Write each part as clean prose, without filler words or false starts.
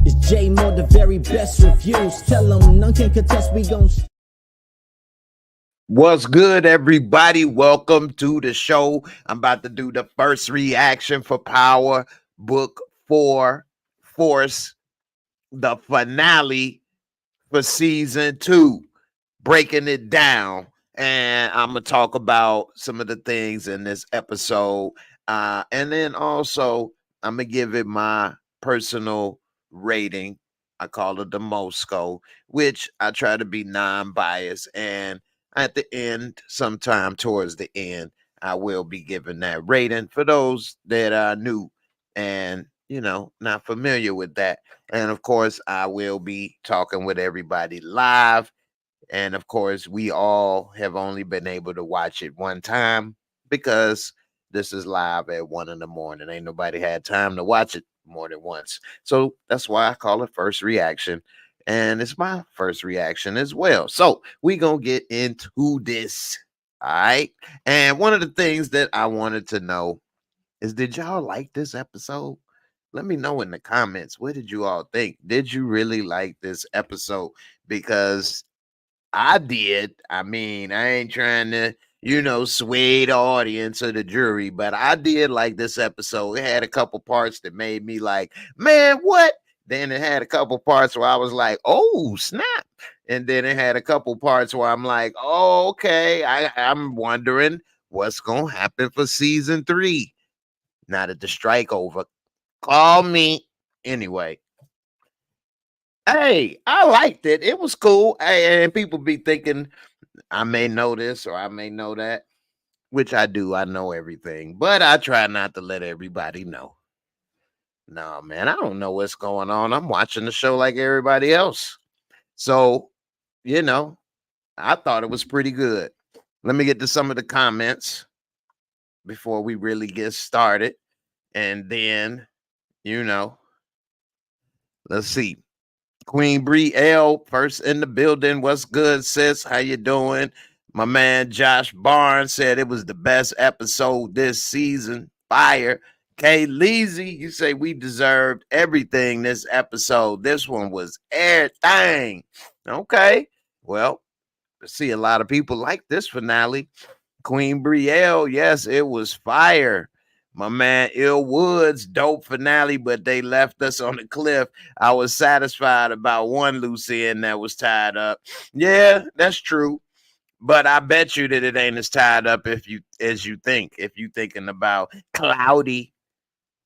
It's J Moore, the very best reviews. Tell them none can contest, we gon' What's good, everybody? Welcome to the show. I'm about to do the first reaction for Power Book 4 Force, the finale for season 2, breaking it down. And I'm going to talk about some of the things in this episode. And then also, I'm going to give it my personal rating. I call it the Mosco, which I try to be non-biased. And at the end, sometime towards the end, I will be giving that rating for those that are new and, not familiar with that. And of course, I will be talking with everybody live. And of course, we all have only been able to watch it one time because this is live at 1 in the morning. Ain't nobody had time to watch it more than once. So that's why I call it first reaction. And it's my first reaction as well. So we gonna get into this. All right. And one of the things that I wanted to know is, did y'all like this episode? Let me know in the comments. What did you all think? Did you really like this episode? Because I did. I mean, I ain't trying to, sway the audience or the jury, but I did like this episode. It had a couple parts that made me like, man, what? Then it had a couple parts where I was like, oh, snap. And then it had a couple parts where I'm like, oh, okay. I'm wondering what's going to happen for season 3. Now that the strike over. Call me. Anyway. Hey, I liked it. It was cool. Hey, and people be thinking I may know this or I may know that, which I do. I know everything, but I try not to let everybody know. No, man, I don't know what's going on. I'm watching the show like everybody else. So, I thought it was pretty good. Let me get to some of the comments before we really get started. And then, let's see. Queen Bree L, first in the building. What's good, sis? How you doing? My man Josh Barnes said it was the best episode this season. Fire. Kay Leezy, you say we deserved everything this episode. This one was everything. Okay. Well, I see a lot of people like this finale. Queen Brielle, yes, it was fire. My man Ill Woods, dope finale, but they left us on the cliff. I was satisfied about one loose end that was tied up. Yeah, that's true. But I bet you that it ain't as tied up as you think. If you thinking about Cloudy,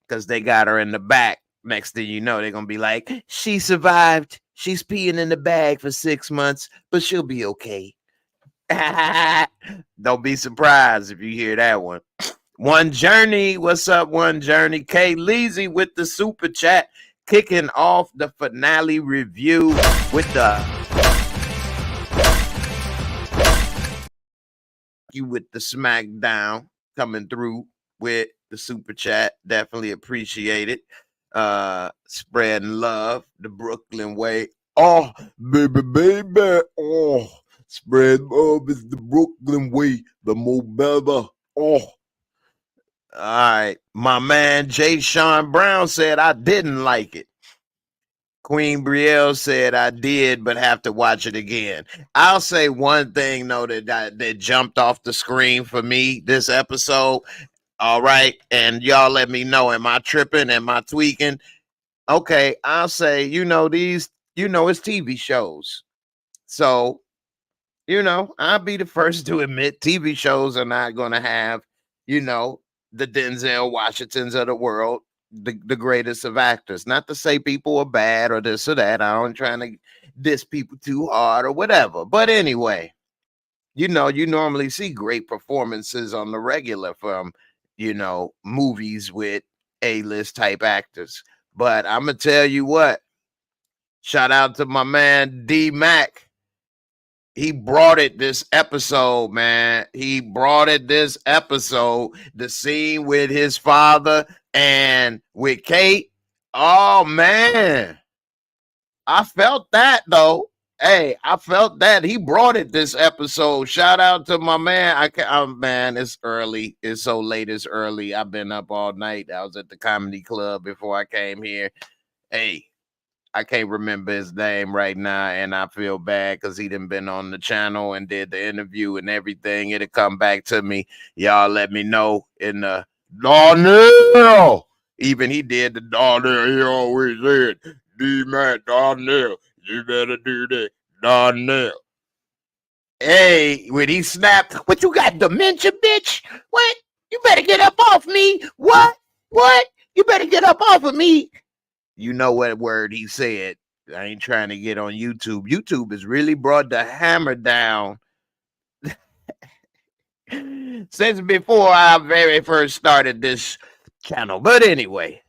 because they got her in the back. Next thing you know, they're gonna be like, she survived. She's peeing in the bag for 6 months, but she'll be okay. Don't be surprised if you hear that one. One Journey, what's up, One Journey? Kay Leezy with the super chat, kicking off the finale review with the SmackDown, coming through with the super chat. Definitely appreciate it. Spreading love the Brooklyn way. Oh, baby. Oh, spread love is the Brooklyn way. The more better. Oh. All right. My man Jay Sean Brown said I didn't like it. Queen Brielle said I did, but have to watch it again. I'll say one thing, though, that jumped off the screen for me this episode. All right. And y'all let me know. Am I tripping? Am I tweaking? Okay. I'll say, it's TV shows. So, I'll be the first to admit TV shows are not going to have, the Denzel Washingtons of the world, the greatest of actors. Not to say people are bad or this or that. I don't trying to diss people too hard or whatever. But anyway, you normally see great performances on the regular from, movies with A-list type actors. But I'm going to tell you what, shout out to my man D-Mac. He brought it this episode, man. He brought it this episode. The scene with his father and with Kate. Oh, man. I felt that, though. Hey, I felt that. He brought it this episode. Shout out to my man. Man, it's early. It's so late. It's early. I've been up all night. I was at the comedy club before I came here. Hey, I can't remember his name right now, and I feel bad because he done been on the channel and did the interview and everything. It'll come back to me. Y'all let me know in the Darnell. Even he did the Darnell. He always said, D-Man, Darnell, you better do that. Darnell. Hey, when he snapped, what you got, dementia, bitch? What? You better get up off me. What? What? You better get up off of me. You know what word he said. I ain't trying to get on YouTube. YouTube has really brought the hammer down since before I very first started this channel. But anyway,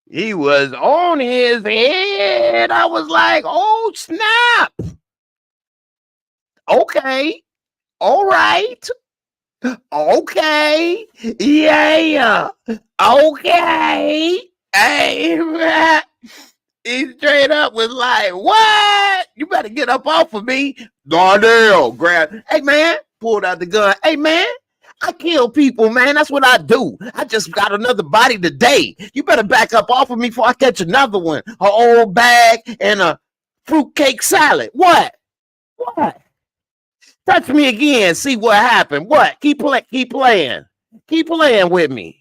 he was on his head. I was like, oh, snap. Okay. All right. Okay. Yeah. Okay. Hey, he straight up was like, what? You better get up off of me. Darnell grabbed. Hey, man. Pulled out the gun. Hey, man. I kill people, man. That's what I do. I just got another body today. You better back up off of me before I catch another one. An old bag and a fruitcake salad. What? What? Touch me again. See what happened. What? Keep playing. Keep playing with me.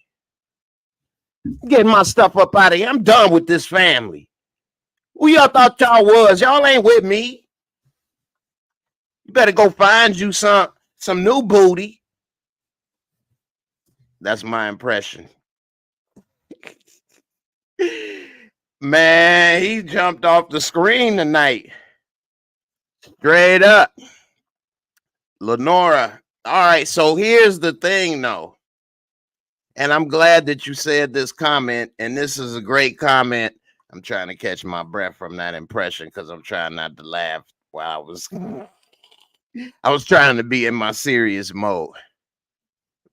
Getting my stuff up out of here. I'm done with this family. Who y'all thought y'all was? Y'all ain't with me. You better go find you some new booty. That's my impression. Man, he jumped off the screen tonight. Straight up. Lenora. All right, so here's the thing, though. And I'm glad that you said this comment, and this is a great comment. I'm trying to catch my breath from that impression because I'm trying not to laugh while I was trying to be in my serious mode.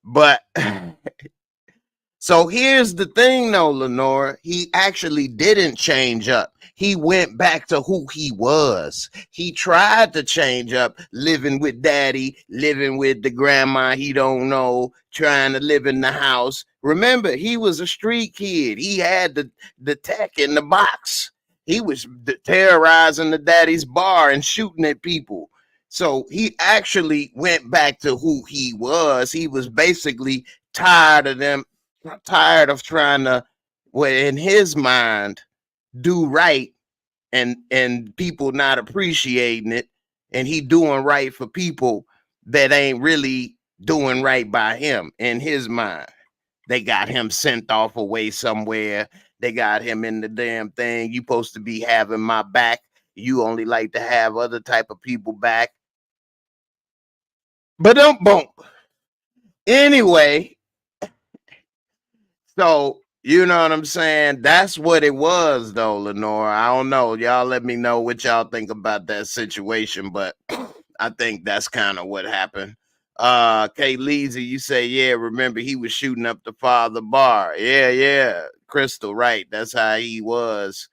But so here's the thing, though, Lenora. He actually didn't change up. He went back to who he was. He tried to change up, living with daddy, living with the grandma he don't know, trying to live in the house. Remember, he was a street kid. He had the tech in the box. He was terrorizing the daddy's bar and shooting at people. So he actually went back to who he was. He was basically tired of them. Tired of trying to, well, in his mind, do right and people not appreciating it, and he doing right for people that ain't really doing right by him. In his mind, they got him sent off away somewhere. They got him in the damn thing. You supposed to be having my back. You only like to have other type of people back. But don't boom. Anyway, so you know what I'm saying? That's what it was, though, Lenora. I don't know. Y'all let me know what y'all think about that situation, but I think that's kind of what happened. Kay Leezy, you say, yeah, remember he was shooting up the father bar. Yeah. Crystal, right. That's how he was,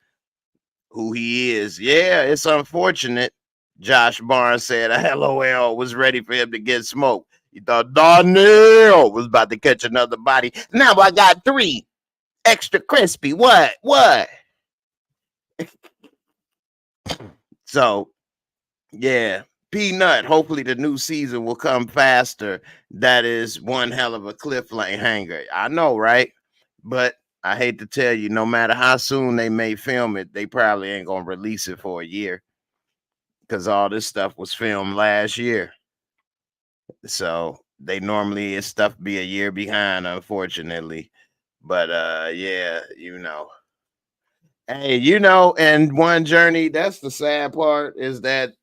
who he is. Yeah, it's unfortunate. Josh Barnes said a LOL was ready for him to get smoked. He thought Darnell was about to catch another body. Now I got 3 extra crispy. What? So, yeah. Peanut. Hopefully the new season will come faster. That is one hell of a cliffhanger. I know, right? But I hate to tell you, no matter how soon they may film it, they probably ain't gonna release it for a year. Because all this stuff was filmed last year. So they normally stuff be a year behind, unfortunately. But yeah, you know. Hey, you know, and one journey, that's the sad part, is that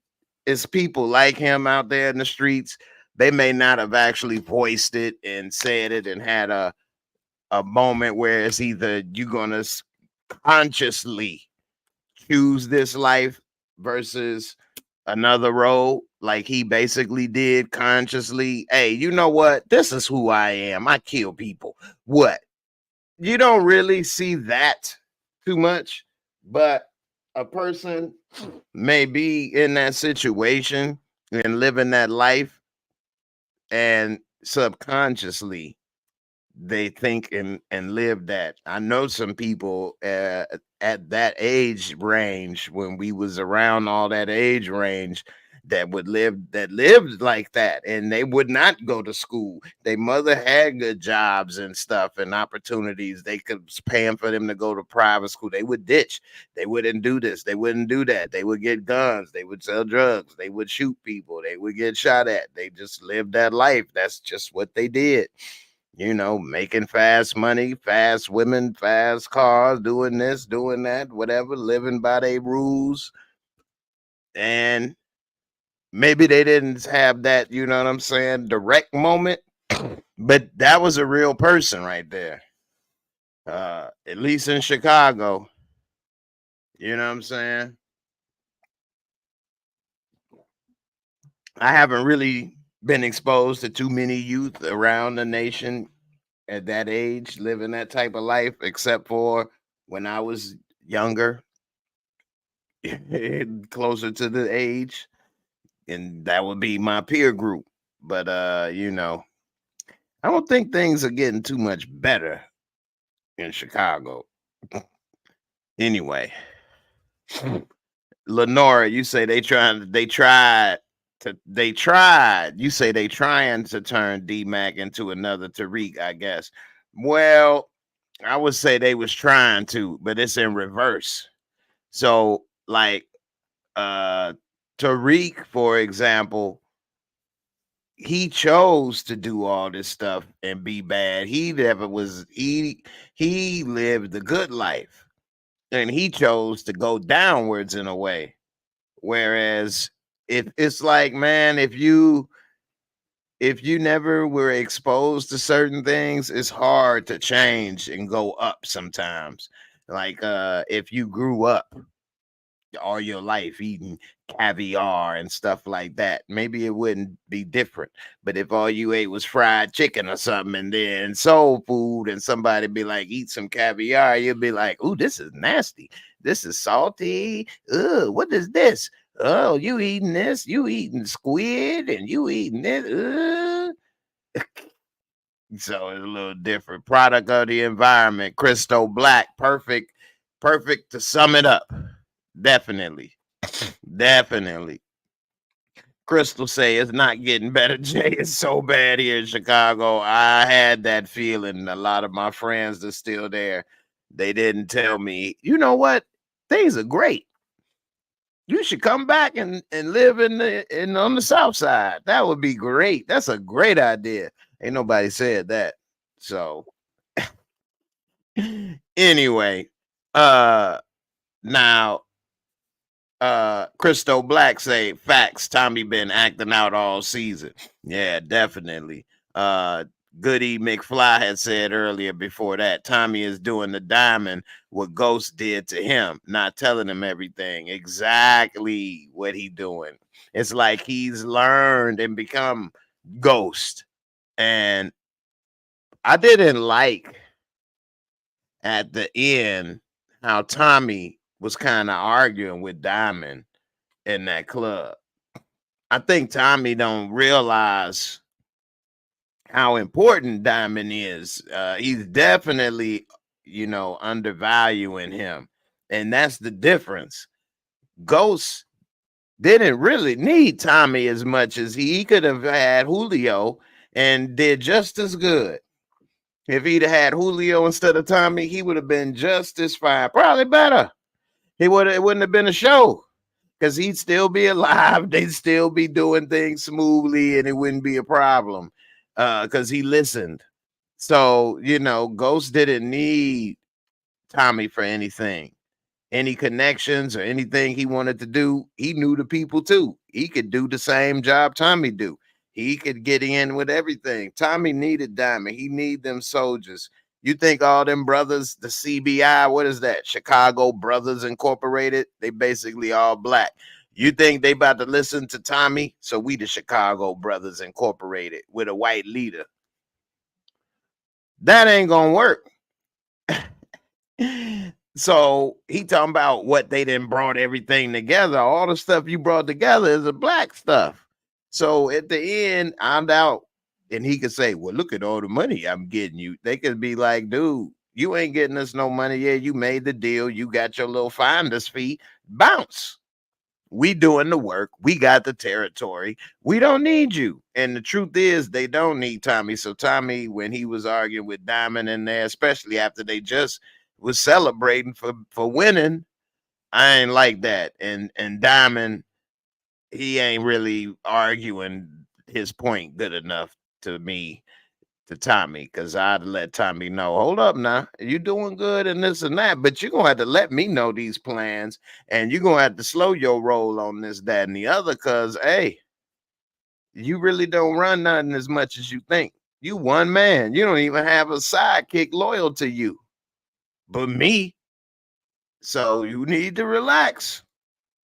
it's people like him out there in the streets. They may not have actually voiced it and said it and had a moment where it's either you're gonna consciously choose this life versus another road, like he basically did consciously. Hey, you know what? This is who I am. I kill people. What? You don't really see that too much, but a person may be in that situation and living that life, and subconsciously they think and live that. I know some people at that age range, when we was around all that age range, that lived like that, and they would not go to school. Their mother had good jobs and stuff and opportunities. They could paying for them to go to private school. They would ditch. They wouldn't do this. They wouldn't do that. They would get guns. They would sell drugs. They would shoot people. They would get shot at. They just lived that life. That's just what they did. Making fast money, fast women, fast cars, doing this, doing that, whatever, living by their rules. And maybe they didn't have that, you know what I'm saying, direct moment, but that was a real person right there. At least in Chicago, you know what I'm saying? I haven't really been exposed to too many youth around the nation at that age living that type of life, except for when I was younger, closer to the age, and that would be my peer group. But I don't think things are getting too much better in Chicago. Anyway, Lenora, you say they you say they trying to turn D-Mac into another Tariq, I guess. Well, I would say they was trying to, but it's in reverse. So, like, Tariq, for example, he chose to do all this stuff and be bad. He lived the good life, and he chose to go downwards in a way. Whereas if it's like, man, if you never were exposed to certain things, it's hard to change and go up sometimes. Like if you grew up all your life eating caviar and stuff like that, maybe it wouldn't be different. But if all you ate was fried chicken or something, and then soul food, and somebody be like, eat some caviar, you'd be like, ooh, this is nasty. This is salty. Ugh, what is this? Oh, you eating this? You eating squid, and you eating this? So it's a little different. Product of the environment. Crystal Black, perfect to sum it up. Definitely. Crystal say it's not getting better. Jay, it's so bad here in Chicago. I had that feeling. A lot of my friends that's still there, they didn't tell me, you know what? Things are great. You should come back and live in on the south side. That would be great. That's a great idea. Ain't nobody said that. So anyway, now Christo Black say facts. Tommy been acting out all season. Yeah, definitely. Goody McFly had said earlier before that, Tommy is doing the diamond what Ghost did to him, not telling him everything. Exactly what he doing. It's like he's learned and become Ghost. And I didn't like at the end how Tommy was kind of arguing with Diamond in that club. I think Tommy don't realize how important Diamond is. He's definitely, undervaluing him. And that's the difference. Ghost didn't really need Tommy as much as he could have had Julio and did just as good. If he'd have had Julio instead of Tommy, he would have been just as fine, probably better. It wouldn't have been a show because he'd still be alive. They'd still be doing things smoothly, and it wouldn't be a problem because he listened. So, Ghost didn't need Tommy for anything. Any connections or anything he wanted to do, he knew the people too. He could do the same job Tommy do. He could get in with everything. Tommy needed Diamond. He need them soldiers. You think all them brothers, the CBI, what is that? Chicago Brothers Incorporated? They basically all black. You think they about to listen to Tommy? So we the Chicago Brothers Incorporated with a white leader. That ain't gonna work. So he talking about what they done brought everything together. All the stuff you brought together is a black stuff. So at the end, I'm out, and he could say, well, look at all the money I'm getting you. They could be like, dude, You ain't getting us no money. Yeah, you made the deal. You got your little finder's fee. Bounce. We doing the work. We got the territory. We don't need you. And the truth is, they don't need Tommy. So Tommy, when he was arguing with Diamond in there, especially after they just was celebrating for winning, I ain't like that. And Diamond, he ain't really arguing his point good enough to me, to Tommy, because I'd let Tommy know, hold up now, you doing good and this and that, but you're gonna have to let me know these plans, and you're gonna have to slow your roll on this, that, and the other, because hey, you really don't run nothing as much as you think. You one man, you don't even have a sidekick loyal to you, but me. So you need to relax.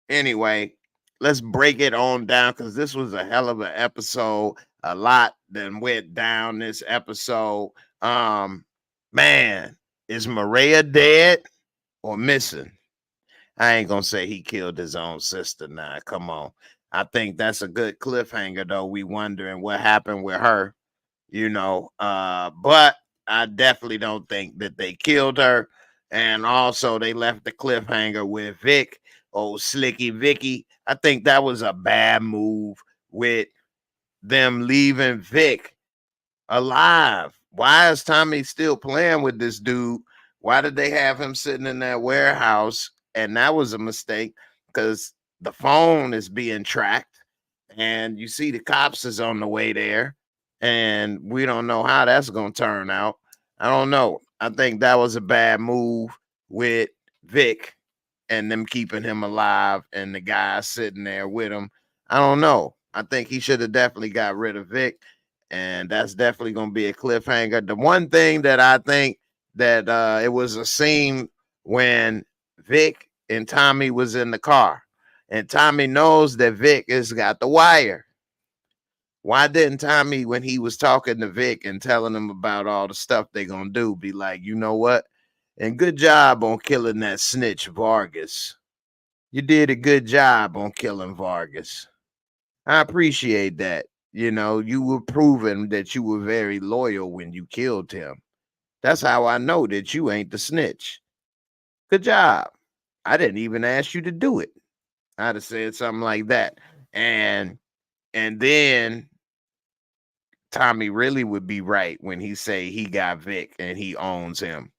Anyway, let's break it on down because this was a hell of an episode. A lot that went down this episode. Man, is Maria dead or missing? I ain't gonna say he killed his own sister now. Come on. I think that's a good cliffhanger, though. We wondering what happened with her, but I definitely don't think that they killed her. And also they left the cliffhanger with Vic, old Slicky Vicky. I think that was a bad move with them leaving Vic alive. Why is Tommy still playing with this dude? Why did they have him sitting in that warehouse? And that was a mistake because the phone is being tracked and you see the cops is on the way there, and we don't know how that's going to turn out. I don't know. I think that was a bad move with Vic and them keeping him alive and the guy sitting there with him. I don't know. I think he should have definitely got rid of Vic, and that's definitely going to be a cliffhanger. The one thing that I think that it was a scene when Vic and Tommy was in the car, and Tommy knows that Vic has got the wire. Why didn't Tommy, when he was talking to Vic and telling him about all the stuff they're going to do, be like, you know what? And good job on killing that snitch Vargas. You did a good job on killing Vargas. I appreciate that. You were proving that you were very loyal when you killed him. That's how I know that you ain't the snitch. Good job. I didn't even ask you to do it. I'd have said something like that. And then Tommy really would be right when he say he got Vic and he owns him.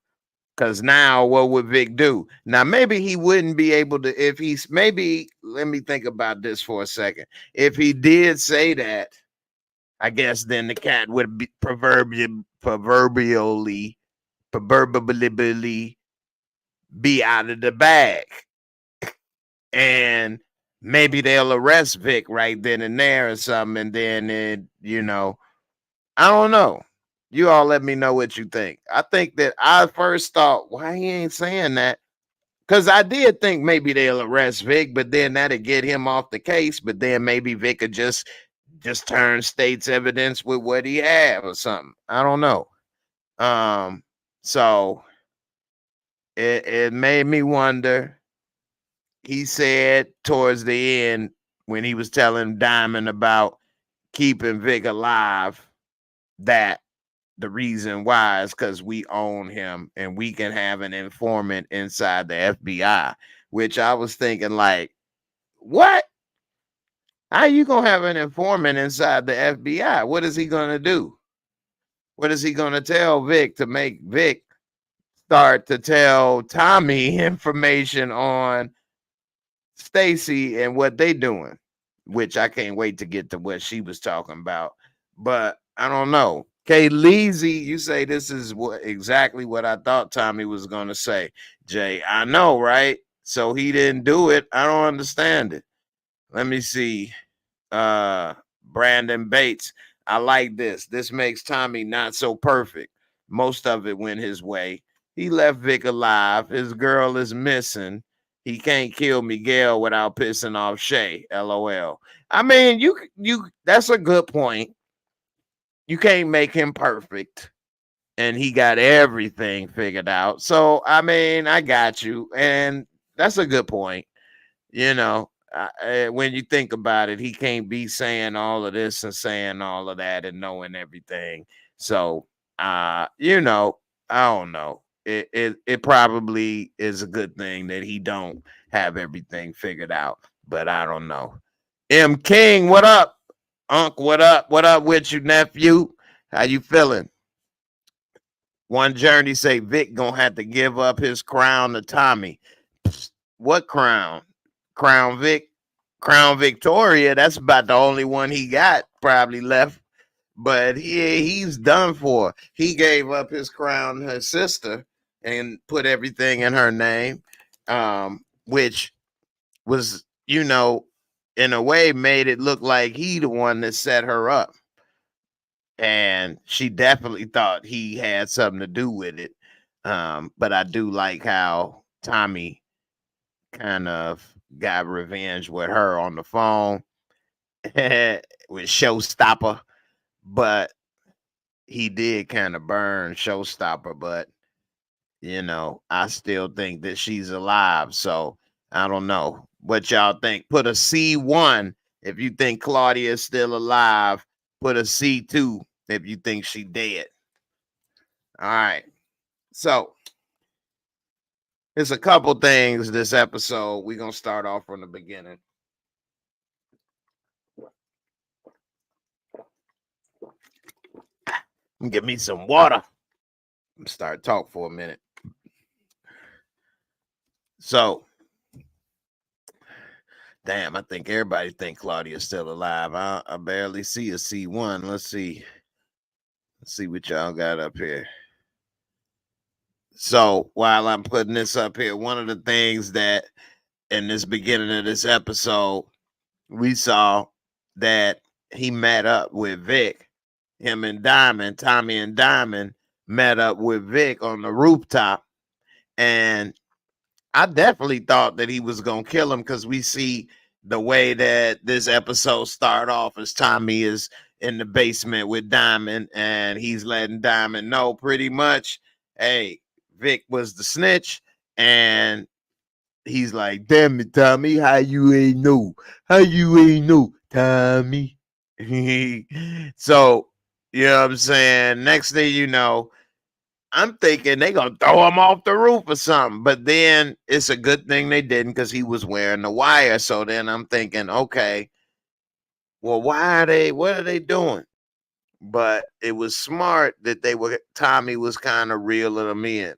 Because now what would Vic do? Now, maybe he wouldn't be able to, if he's, maybe, let me think about this for a second. If he did say that, I guess then the cat would be proverbially be out of the bag. And maybe they'll arrest Vic right then and there or something. And then, I don't know. You all let me know what you think. I think that I first thought, why he ain't saying that? Because I did think maybe they'll arrest Vic, but then that'd get him off the case. But then maybe Vic could just turn state's evidence with what he had or something. I don't know. So it made me wonder. He said towards the end when he was telling Diamond about keeping Vic alive that the reason why is because we own him and we can have an informant inside the FBI, which I was thinking like, what? How you going to have an informant inside the FBI? What is he going to do? What is he going to tell Vic to make Vic start to tell Tommy information on Stacy and what they doing? Which I can't wait to get to what she was talking about. But I don't know. Kay Leezy, you say this is exactly what I thought Tommy was going to say. Jay, I know, right? So he didn't do it. I don't understand it. Let me see. Brandon Bates. I like this. This makes Tommy not so perfect. Most of it went his way. He left Vic alive. His girl is missing. He can't kill Miguel without pissing off Shay. LOL. I mean, you that's a good point. You can't make him perfect. And he got everything figured out. So, I mean, I got you. And that's a good point. When you think about it, he can't be saying all of this and saying all of that and knowing everything. So, I don't know. it probably is a good thing that he don't have everything figured out. But I don't know. M King, what up? Unc, what up? What up with you, nephew? How you feeling? One Journey say Vic gonna have to give up his crown to Tommy. Psst, what crown? Crown Vic? Crown Victoria. That's about the only one he got probably left. But he's done for. He gave up his crown to his sister and put everything in her name, which was, in a way made it look like he the one that set her up. And she definitely thought he had something to do with it. But I do like how Tommy kind of got revenge with her on the phone with Showstopper, but he did kind of burn Showstopper. But I still think that she's alive. So I don't know what y'all think. Put a C1 if you think Claudia is still alive. Put a C2 if you think she dead. All right. So there's a couple things this episode. We're going to start off from the beginning. Give me some water. Start talk for a minute. So, damn, I think everybody think Claudia's still alive. I barely see a C1. Let's see what y'all got up here. So while I'm putting this up here, one of the things that in this beginning of this episode, we saw that he met up with Vic. Him and Diamond, Tommy and Diamond met up with Vic on the rooftop. And I definitely thought that he was going to kill him because we see the way that this episode started off as Tommy is in the basement with Diamond and he's letting Diamond know pretty much, hey, Vic was the snitch. And he's like, damn it, Tommy, how you ain't know? How you ain't know, Tommy? So, you know what I'm saying? Next thing you know, I'm thinking they gonna throw him off the roof or something. But then it's a good thing they didn't because he was wearing the wire. So then I'm thinking, okay, well, what are they doing? But it was smart that Tommy was kind of reeling them in.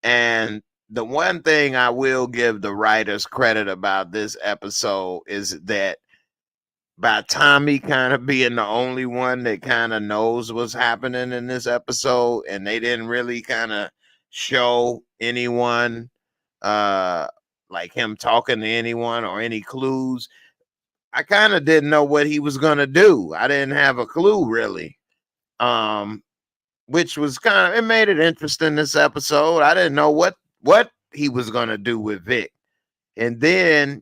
And the one thing I will give the writers credit about this episode is that by Tommy kind of being the only one that kind of knows what's happening in this episode, and they didn't really kind of show anyone like him talking to anyone or any clues. I kind of didn't know what he was gonna do. I didn't have a clue really. Which was it made it interesting this episode. I didn't know what he was gonna do with Vic. And then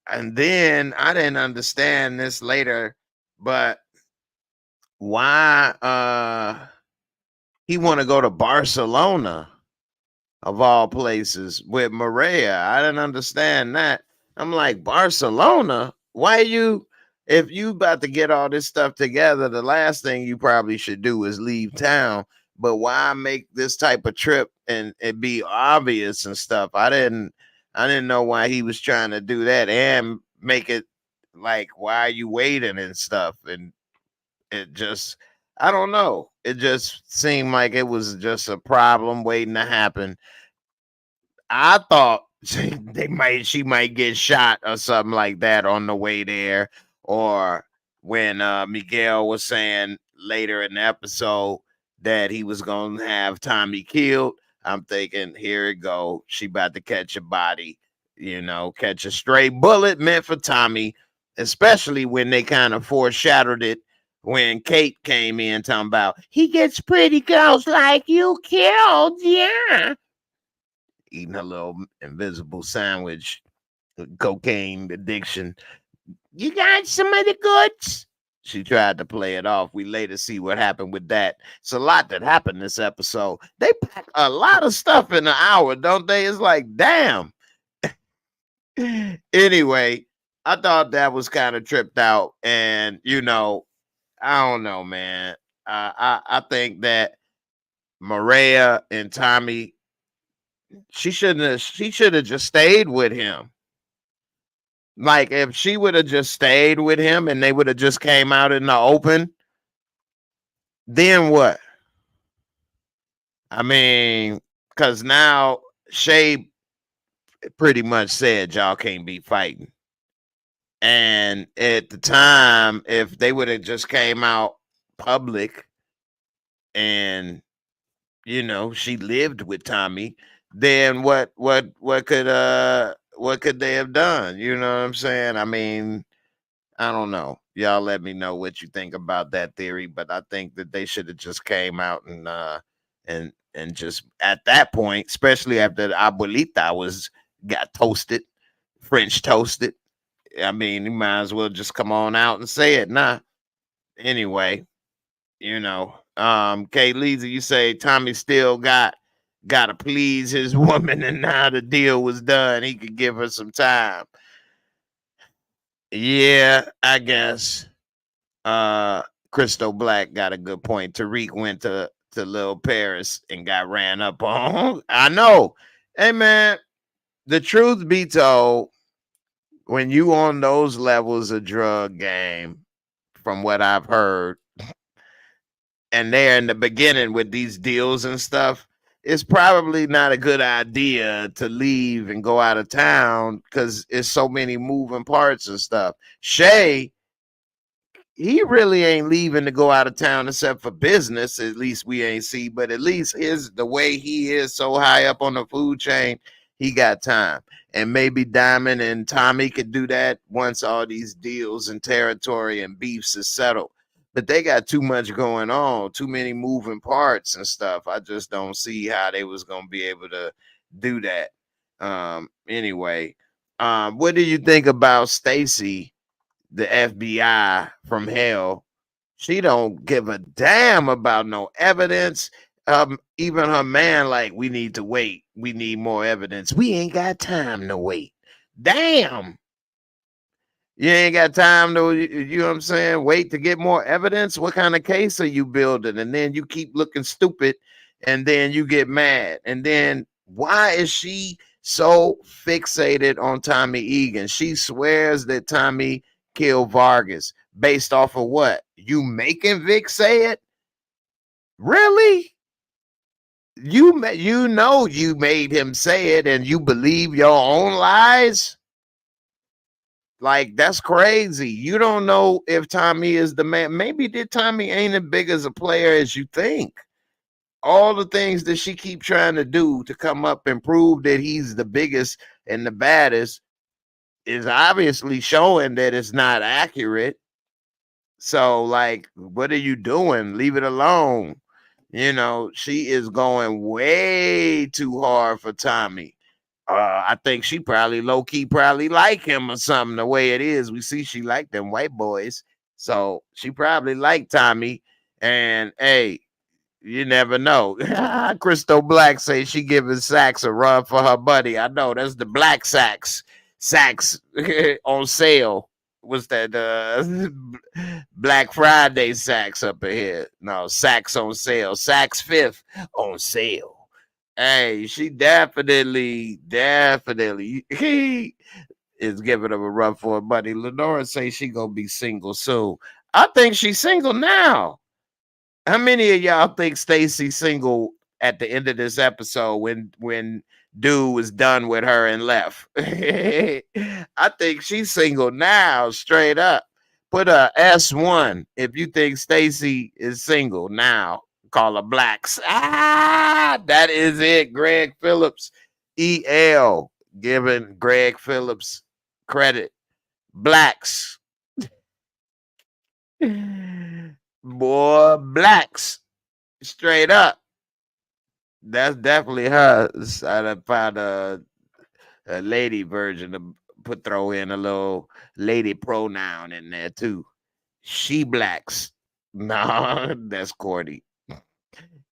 I didn't understand this later, but why he want to go to Barcelona of all places with Maria? I didn't understand that. I'm like, Barcelona? Why if you about to get all this stuff together, the last thing you probably should do is leave town. But why make this type of trip and it be obvious and stuff? I didn't know why he was trying to do that and make it like, why are you waiting and stuff? And it just, I don't know. It just seemed like it was just a problem waiting to happen. I thought she might get shot or something like that on the way there, or when Miguel was saying later in the episode that he was gonna have Tommy killed. I'm thinking, here it go. She about to catch a body, catch a stray bullet meant for Tommy, especially when they kind of foreshadowed it when Kate came in talking about he gets pretty girls like you killed, yeah. Eating a little invisible sandwich, cocaine addiction. You got some of the goods? She tried to play it off. We later see what happened with that. It's a lot that happened this episode. They pack a lot of stuff in an hour, don't they? It's like, damn. Anyway, I thought that was kind of tripped out. And, I don't know, man. I think that Maria and Tommy, she should have just stayed with him. Like if she would have just stayed with him and they would have just came out in the open, then what? I mean, because now Shay pretty much said y'all can't be fighting. And at the time, if they would have just came out public and she lived with Tommy, then what could they have done? You know what I'm saying? I mean, I don't know. Y'all let me know what you think about that theory, but I think that they should have just came out and just at that point, especially after Abuelita got toasted, French toasted. I mean, you might as well just come on out and say it. Nah. Anyway, Kate Leezy, you say Tommy still gotta please his woman, and now the deal was done. He could give her some time. Yeah, I guess. Crystal Black got a good point. Tariq went to Lil Paris and got ran up on. I know. Hey man, the truth be told, when you on those levels of drug game, from what I've heard, and they're in the beginning with these deals and stuff, it's probably not a good idea to leave and go out of town because it's so many moving parts and stuff. Shay, he really ain't leaving to go out of town except for business. At least we ain't see, but at least the way he is so high up on the food chain, he got time. And maybe Diamond and Tommy could do that once all these deals and territory and beefs is settled. But they got too much going on, too many moving parts and stuff. I just don't see how they was gonna be able to do that. Anyway, what do you think about Stacy, the FBI from hell? She don't give a damn about no evidence. Even her man, like, we need to wait. We need more evidence. We ain't got time to wait. Damn. You ain't got time to, you know what I'm saying? Wait to get more evidence. What kind of case are you building? And then you keep looking stupid and then you get mad. And then why is she so fixated on Tommy Egan? She swears that Tommy killed Vargas based off of what? You making Vic say it? Really? You made him say it and you believe your own lies? Like, that's crazy. You don't know if Tommy is the man. Maybe Tommy ain't as big as a player as you think. All the things that she keep trying to do to come up and prove that he's the biggest and the baddest is obviously showing that it's not accurate. So, like, what are you doing? Leave it alone. She is going way too hard for Tommy. I think she probably low-key probably like him or something. The way it is, we see she like them white boys. So she probably like Tommy. And hey, you never know. Crystal Black say she giving Saks a run for her buddy. I know that's the black Saks. Saks on sale. What's that? Black Friday Saks up here. No, Saks on sale. Saks Fifth on sale. Hey, she definitely is giving him a run for her buddy. Lenora say she gonna be single soon. I think she's single now. How many of y'all think Stacy's single at the end of this episode when dude was done with her and left? I think she's single now, straight up. Put a S1 if you think Stacy is single now. Call her Blacks. That is it. Greg Phillips, EL, giving Greg Phillips credit. Blacks. Boy, Blacks. Straight up. That's definitely her. I'd found a lady version to throw in a little lady pronoun in there too. She Blacks. No, that's corny.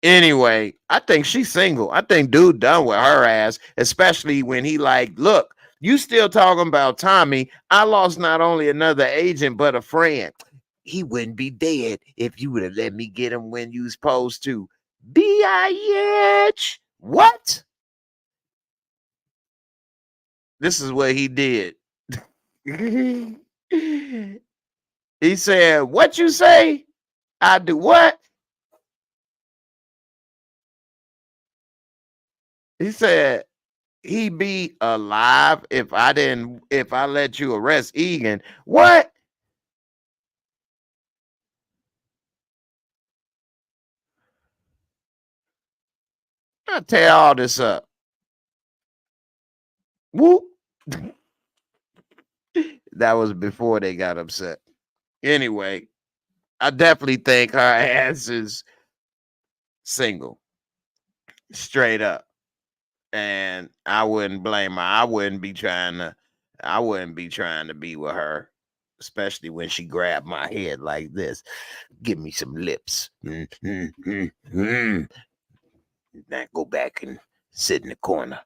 Anyway, I think she's single. I think dude done with her ass, especially when he like, look, you still talking about Tommy. I lost not only another agent, but a friend. He wouldn't be dead if you would have let me get him when you was supposed to. bitch. What? This is what he did. He said, what you say? I do what? He said, he be alive if I let you arrest Egan. What? I'll tear all this up. Whoop. That was before they got upset. Anyway, I definitely think her ass is single. Straight up. And I wouldn't blame her. I wouldn't be trying to be with her, especially when she grabbed my head like this. Give me some lips. Now go back and sit in the corner.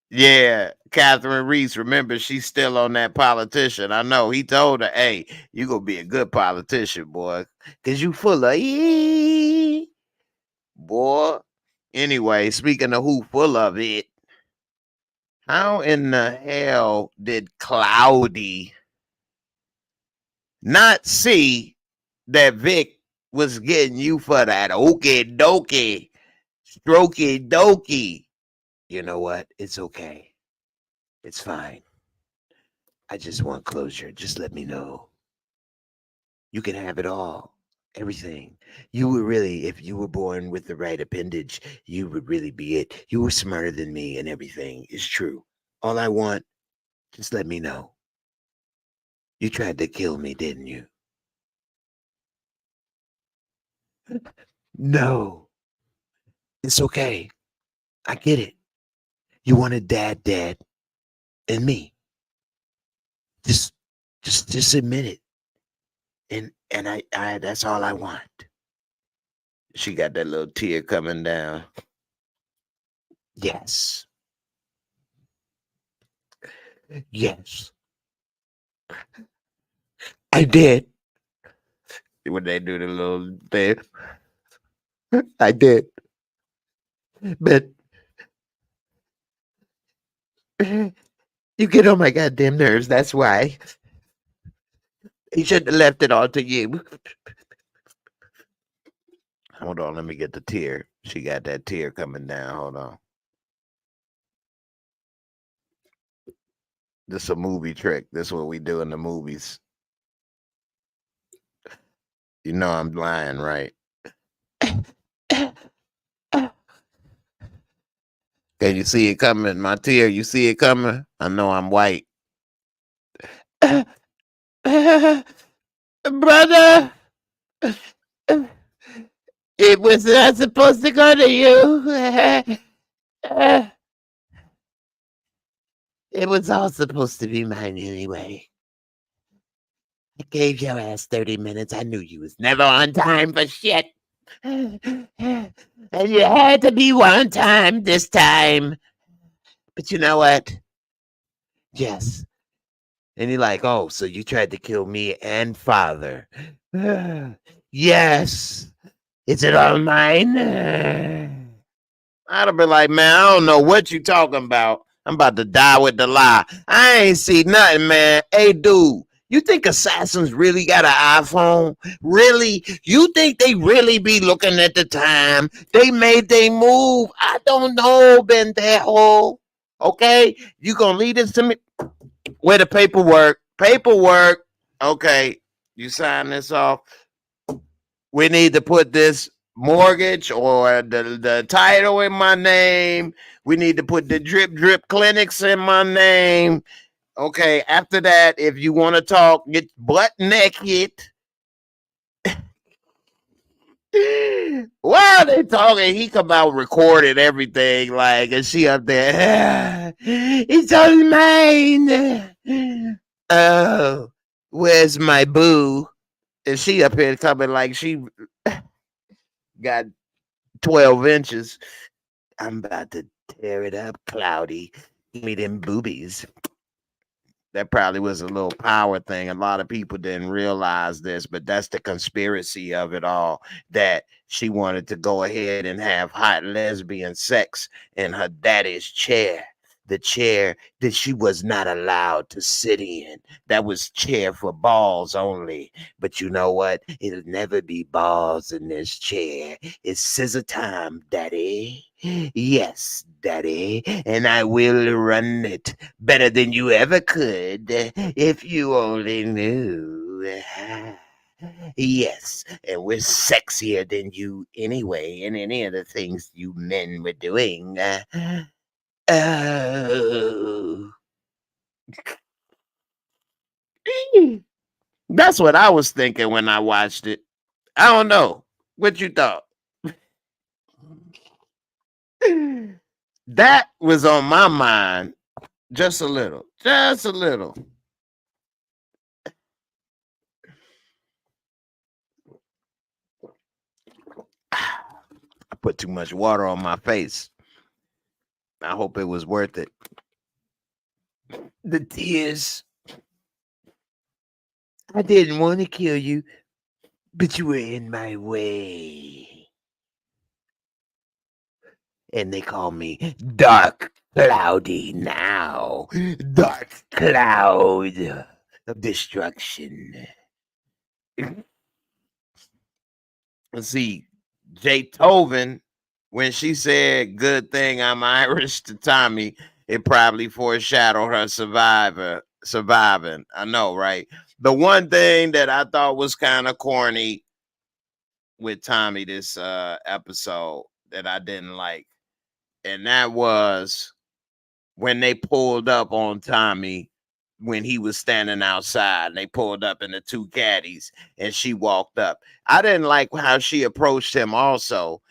Yeah, Catherine Reese. Remember, she's still on that politician. I know. He told her, "Hey, you gonna be a good politician, boy, cause you full of boy." Anyway, speaking of who full of it, how in the hell did Cloudy not see that Vic was getting you for that okie dokie, strokey dokey? You know what? It's okay. It's fine. I just want closure. Just let me know. You can have it all. Everything. You were really, if you were born with the right appendage, you would really be it. You were smarter than me and everything is true. All I want, just let me know. You tried to kill me, didn't you? No. It's okay. I get it. You wanted dad dead and me. Just admit it. And I that's all I want. She got that little tear coming down. Yes. Yes. I did. When they do the little thing. I did. But you get on my goddamn nerves, that's why. He shouldn't have left it all to you. Hold on, let me get the tear. She got that tear coming down. Hold on. This is a movie trick. This is what we do in the movies. You know I'm lying, right? Can you see it coming? My tear, you see it coming? I know I'm white. Brother, it was not supposed to go to you. It was all supposed to be mine anyway. I gave your ass 30 minutes. I knew you was never on time for shit. And you had to be on time this time. But you know what? Yes. And you're like, oh, so you tried to kill me and father. Yes. Is it all mine? I'd have been like, man, I don't know what you talking about. I'm about to die with the lie. I ain't see nothing, man. Hey, dude, you think assassins really got an iPhone? Really? You think they really be looking at the time? They made their move. I don't know, Bendejo. Okay? You gonna lead this to me? Where the paperwork? Paperwork. Okay. You sign this off. We need to put this mortgage or the title in my name. We need to put the drip clinics in my name. Okay, after that, if you want to talk, get butt naked. While they talking, he come out recording everything, like, and she up there. It's all mine. Oh, where's my boo? And she up here coming like she got 12 inches. I'm about to tear it up, Cloudy. Give me them boobies. That probably was a little power thing. A lot of people didn't realize this, but that's the conspiracy of it all. That she wanted to go ahead and have hot lesbian sex in her daddy's chair. The chair that she was not allowed to sit in. That was chair for balls only. But you know what? It'll never be balls in this chair. It's scissor time, daddy. Yes, daddy. And I will run it better than you ever could if you only knew. Yes, and we're sexier than you anyway, and any of the things you men were doing. Oh. That's what I was thinking when I watched it. I don't know. What you thought? That was on my mind just a little. Just a little. I put too much water on my face. I hope it was worth it. The tears. I didn't want to kill you, but you were in my way. And they call me Dark Cloudy now. Dark Cloud of Destruction. Let's see. Jaytoven, when she said good thing I'm Irish to Tommy, it probably foreshadowed her surviving. I know, right? The one thing that I thought was kind of corny with Tommy this episode that I didn't like, and that was when they pulled up on Tommy when he was standing outside. They pulled up in the two caddies and she walked up. I didn't like how she approached him also,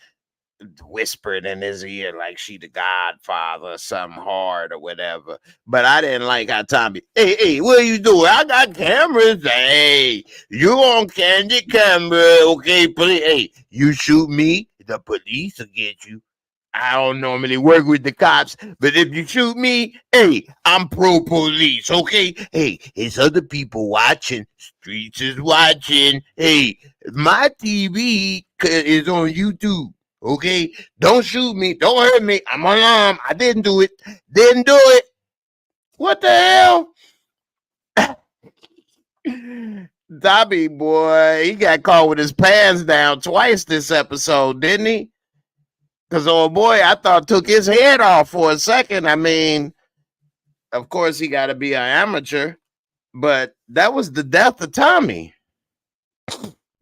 whispered in his ear like she the godfather or something hard or whatever. But I didn't like how Tommy, hey, what are you doing? I got cameras. Hey, you on candid camera. Okay, please. Hey, you shoot me, the police will get you. I don't normally work with the cops, but if you shoot me, hey, I'm pro police, okay? Hey, it's other people watching. Streets is watching. Hey, my TV is on YouTube, okay? Don't shoot me. Don't hurt me. I'm unarmed. I didn't do it. Didn't do it. What the hell? Dobby, boy, he got caught with his pants down twice this episode, didn't he? Because old boy, I thought took his head off for a second. I mean, of course he got to be an amateur, but that was the death of Tommy.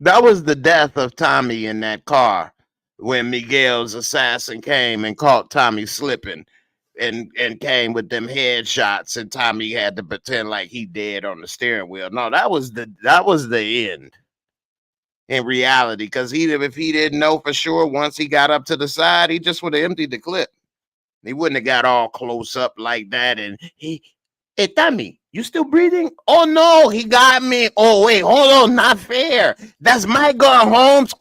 That was the death of Tommy in that car when Miguel's assassin came and caught Tommy slipping and came with them headshots, and Tommy had to pretend like he dead on the steering wheel. No, that was the end. In reality, because if he didn't know for sure, once he got up to the side, he just would have emptied the clip. He wouldn't have got all close up like that. And hey, Tommy, you still breathing? Oh no, he got me. Oh wait, hold on, not fair. That's my girl, Holmes.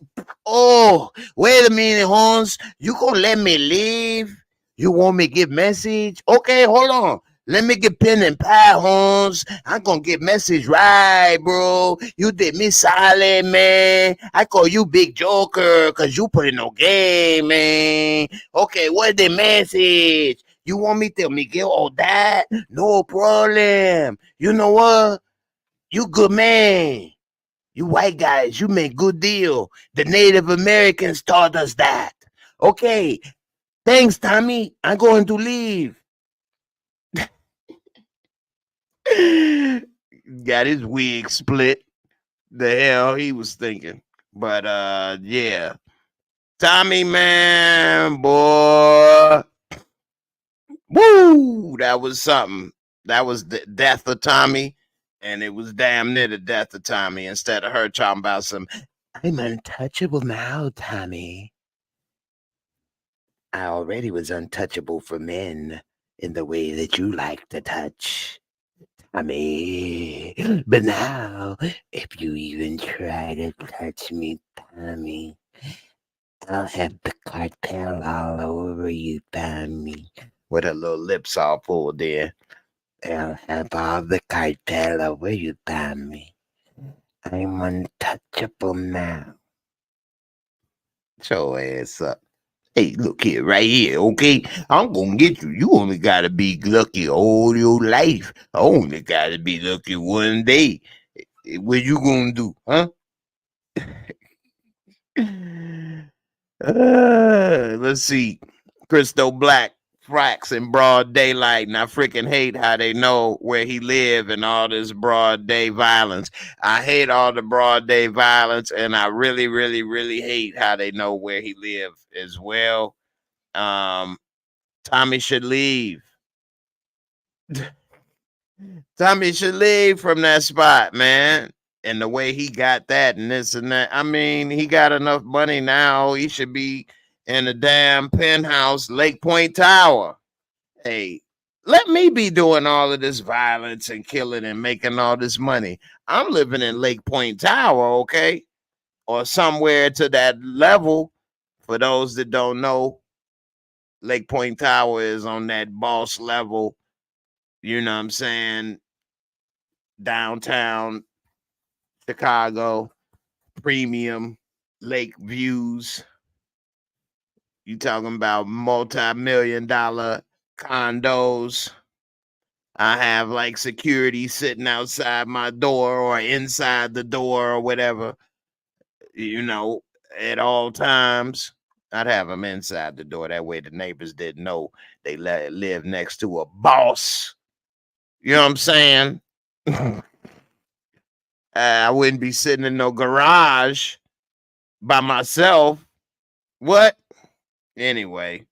Oh, wait a minute, Holmes. You gonna let me leave? You want me to give message? Okay, hold on. Let me get pen and pad, Holmes. I'm gonna get message right, bro. You did me silent, man. I call you Big Joker because you put in no game, man. Okay, what's the message? You want me to Miguel all that? No problem. You know what? You good man. You white guys, you make good deal. The Native Americans taught us that. Okay, thanks, Tommy. I'm going to leave. Got his wig split. The hell he was thinking. But yeah. Tommy, man, boy. Woo! That was something. That was the death of Tommy. And it was damn near the death of Tommy. Instead of her talking about some, I'm untouchable now, Tommy. I already was untouchable for men in the way that you like to touch. Tommy. But now, if you even try to touch me, Tommy, I'll have the cartel all over you, Tommy. With her little lips all full there. I'll have all the cartel over you, Tommy. I'm untouchable now. Show ass up. Hey, look here, right here, okay? I'm gonna get you. You only gotta be lucky all your life. I only gotta be lucky one day. What you gonna do, huh? Let's see. Crystal Black fracks in broad daylight, and I freaking hate how they know where he live and all this broad day violence. I hate all the broad day violence, and I really, really, really hate how they know where he live as well. Tommy should leave. Tommy should leave from that spot, man. And the way he got that and this and that. I mean, he got enough money now. He should be in a damn penthouse, Lake Point Tower. Hey, let me be doing all of this violence and killing and making all this money. I'm living in Lake Point Tower, okay? Or somewhere to that level. For those that don't know, Lake Point Tower is on that boss level. You know what I'm saying? Downtown Chicago, premium lake views. You talking about multi-million-dollar condos. I have like security sitting outside my door or inside the door or whatever, at all times. I'd have them inside the door. That way the neighbors didn't know they live next to a boss. You know what I'm saying? I wouldn't be sitting in no garage by myself. What? Anyway,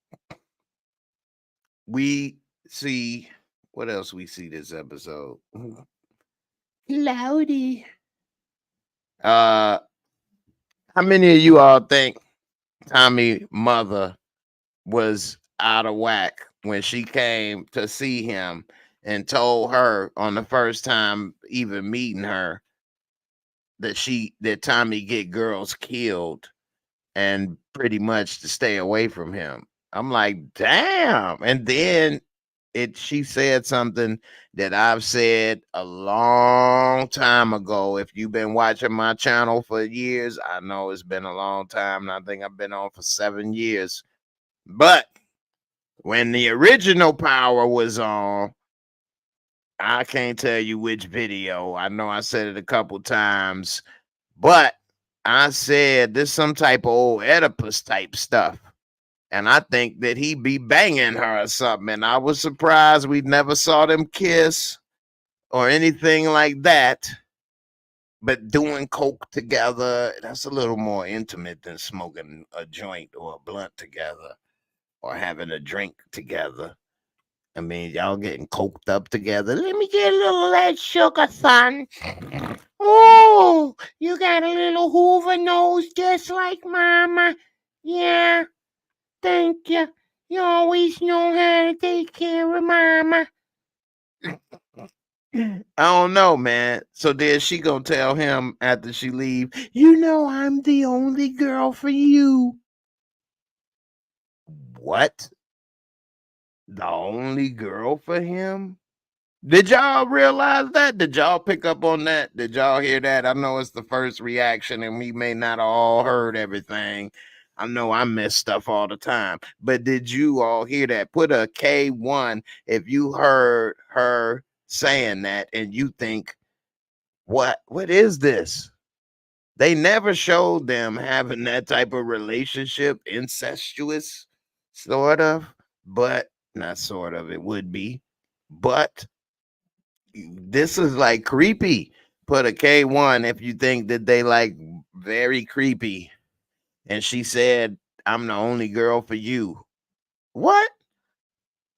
we see what else we see this episode. Cloudy. How many of you all think Tommy's mother was out of whack when she came to see him and told her on the first time even meeting her that Tommy get girls killed and pretty much to stay away from him? I'm like, damn. And then she said something that I've said a long time ago. If you've been watching my channel for years, I know it's been a long time, and I think I've been on for 7 years. But when the original Power was on, I can't tell you which video. I know I said it a couple times, but I said this some type of old Oedipus type stuff. And I think that he be banging her or something. And I was surprised we never saw them kiss or anything like that. But doing coke together, that's a little more intimate than smoking a joint or a blunt together or having a drink together. I mean, y'all getting coked up together. Let me get a little of that sugar, son. Oh, you got a little Hoover nose just like mama. Yeah, thank you. You always know how to take care of mama. I don't know, man. So then she gonna tell him after she leave, I'm the only girl for you. What? The only girl for him? Did y'all realize that? Did y'all pick up on that? Did y'all hear that? I know it's the first reaction and we may not all heard everything. I know I miss stuff all the time. But did you all hear that? Put a K1 if you heard her saying that and you think, what is this? They never showed them having that type of relationship, incestuous, sort of, but not sort of, it would be. But this is like creepy. Put a K1 if you think that they like very creepy. And she said, I'm the only girl for you. What?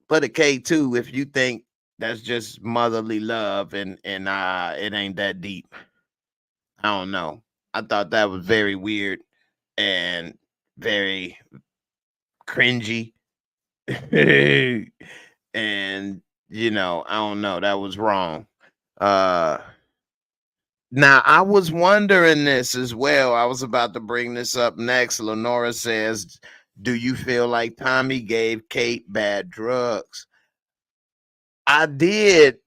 Put a K2 if you think that's just motherly love and it ain't that deep. I don't know. I thought that was very weird and very cringy. And I don't know. That was wrong. Now, I was wondering this as well. I was about to bring this up next. Lenora says, do you feel like Tommy gave Kate bad drugs? I did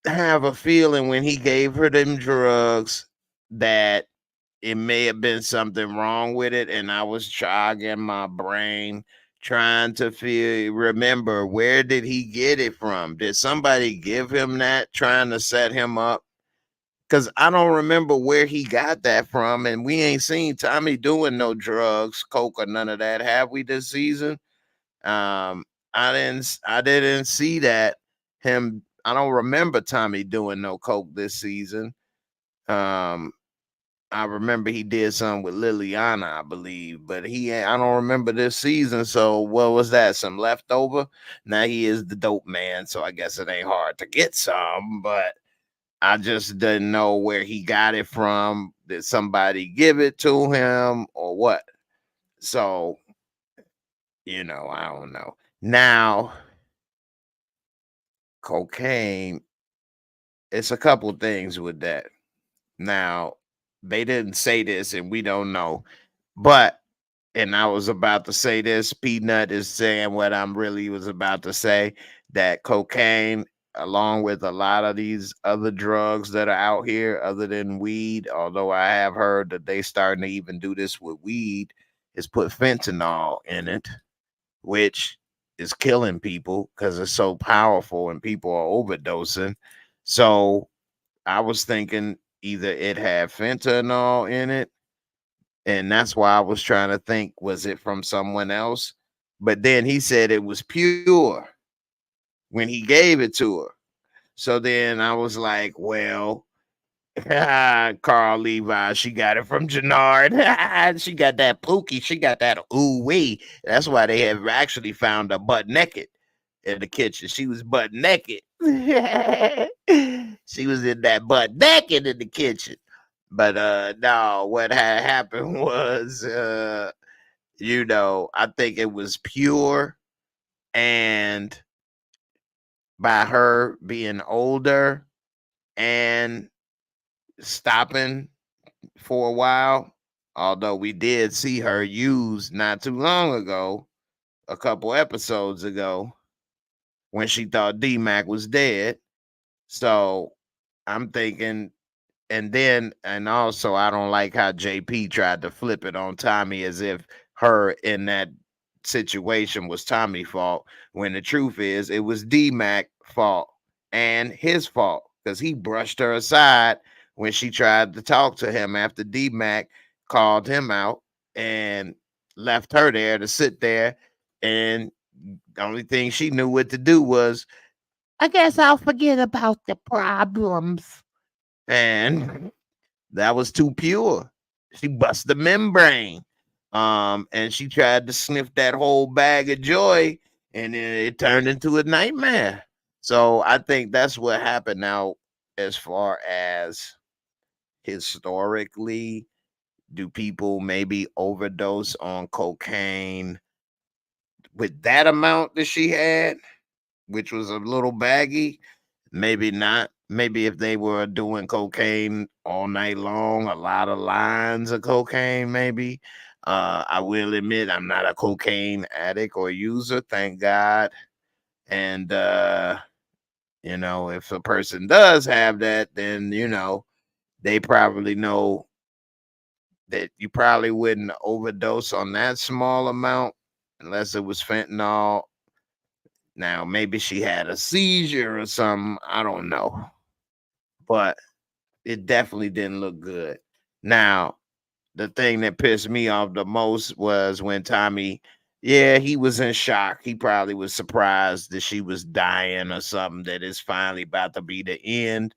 have a feeling when he gave her them drugs that it may have been something wrong with it, and I was jogging my brain trying to remember, where did he get it from? Did somebody give him that trying to set him up? Because I don't remember where he got that from, and we ain't seen Tommy doing no drugs, coke, or none of that, have we, this season? Um, I didn't see that him. I don't remember Tommy doing no coke this season. Um, I remember he did something with Liliana, I believe, but I don't remember this season. So what was that? Some leftover? Now he is the dope man, so I guess it ain't hard to get some, but I just didn't know where he got it from. Did somebody give it to him or what? So, I don't know. Now, cocaine, it's a couple things with that. Now, they didn't say this and we don't know, but, and I was about to say this, Peanut is saying what I'm really was about to say, that cocaine, along with a lot of these other drugs that are out here other than weed, although I have heard that they starting to even do this with weed, is put fentanyl in it, which is killing people because it's so powerful and people are overdosing. So I was thinking either it had fentanyl in it, and that's why I was trying to think, was it from someone else? But then he said it was pure when he gave it to her. So then I was like, well, Carl Levi, she got it from Jenard. She got that pookie. She got that ooh wee. That's why they have actually found her butt naked in the kitchen. She was butt naked. She was in that butt naked in the kitchen. But no, what had happened was I think it was pure, and by her being older and stopping for a while, although we did see her used not too long ago, a couple episodes ago, when she thought D-Mac was dead. So I'm thinking, and also I don't like how JP tried to flip it on Tommy as if her in that situation was Tommy's fault, when the truth is it was D-Mac fault and his fault, because he brushed her aside when she tried to talk to him after D-Mac called him out and left her there to sit there, and the only thing she knew what to do was, I guess I'll forget about the problems. And that was too pure. She bust the membrane. And she tried to sniff that whole bag of joy, and then it turned into a nightmare. So I think that's what happened. Now, as far as historically, do people maybe overdose on cocaine with that amount that she had, which was a little baggy? Maybe not. Maybe if they were doing cocaine all night long, a lot of lines of cocaine, maybe. I will admit I'm not a cocaine addict or user, thank God. And if a person does have that, then they probably know that you probably wouldn't overdose on that small amount unless it was fentanyl. Now, maybe she had a seizure or something. I don't know. But it definitely didn't look good. Now, the thing that pissed me off the most was when Tommy, yeah, he was in shock. He probably was surprised that she was dying or something, that it's finally about to be the end.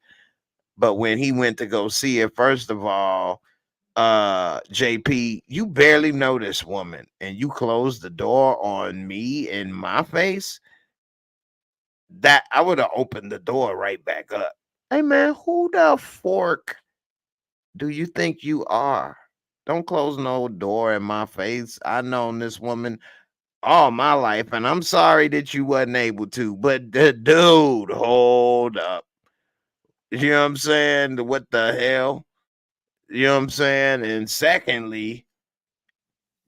But when he went to go see it, first of all, JP, you barely know this woman and you closed the door on me in my face. That I would have opened the door right back up. Hey man, who the fork do you think you are? Don't close no door in my face. I known this woman all my life, and I'm sorry that you wasn't able to. But dude, hold up. You know what I'm saying? What the hell? You know what I'm saying? And secondly,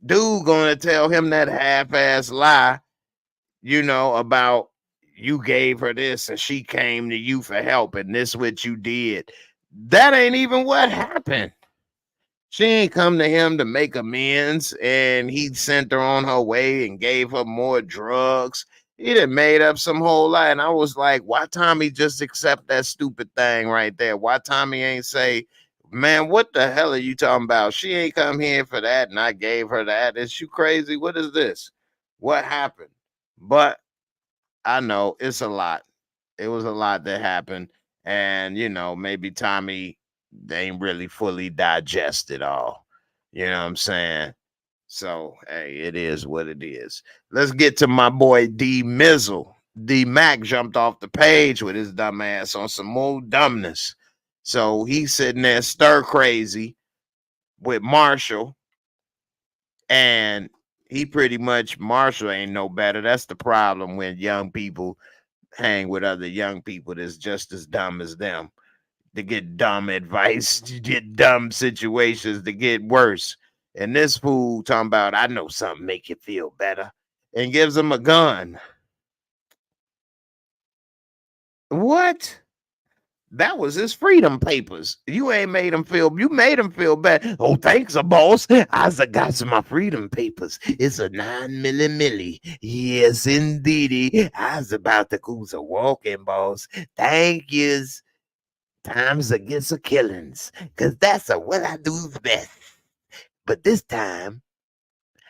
dude gonna tell him that half-ass lie, about you gave her this and she came to you for help and this what you did. That ain't even what happened. She ain't come to him to make amends, and he sent her on her way and gave her more drugs. He done made up some whole lot. And I was like, why Tommy just accept that stupid thing right there? Why Tommy ain't say, man, what the hell are you talking about? She ain't come here for that, and I gave her that. Is you crazy? What is this? What happened? But I know it's a lot. It was a lot that happened. And, maybe Tommy they ain't really fully digested all. You know what I'm saying? So, hey, it is what it is. Let's get to my boy D Mizzle. D Mac jumped off the page with his dumb ass on some more dumbness. So he's sitting there stir crazy with Marshall. And he pretty much, Marshall ain't no better. That's the problem when young people hang with other young people that's just as dumb as them. To get dumb advice, to get dumb situations, to get worse. And this fool talking about, I know something make you feel better, and gives him a gun. What? That was his freedom papers. You ain't made him feel, you made him feel bad. Oh, thanks, boss. I got some my freedom papers. It's a 9mm. Yes, indeedy. I was about to cruise a walking, boss. Thank yous. Times against the killings, cause that's what I do best. But this time,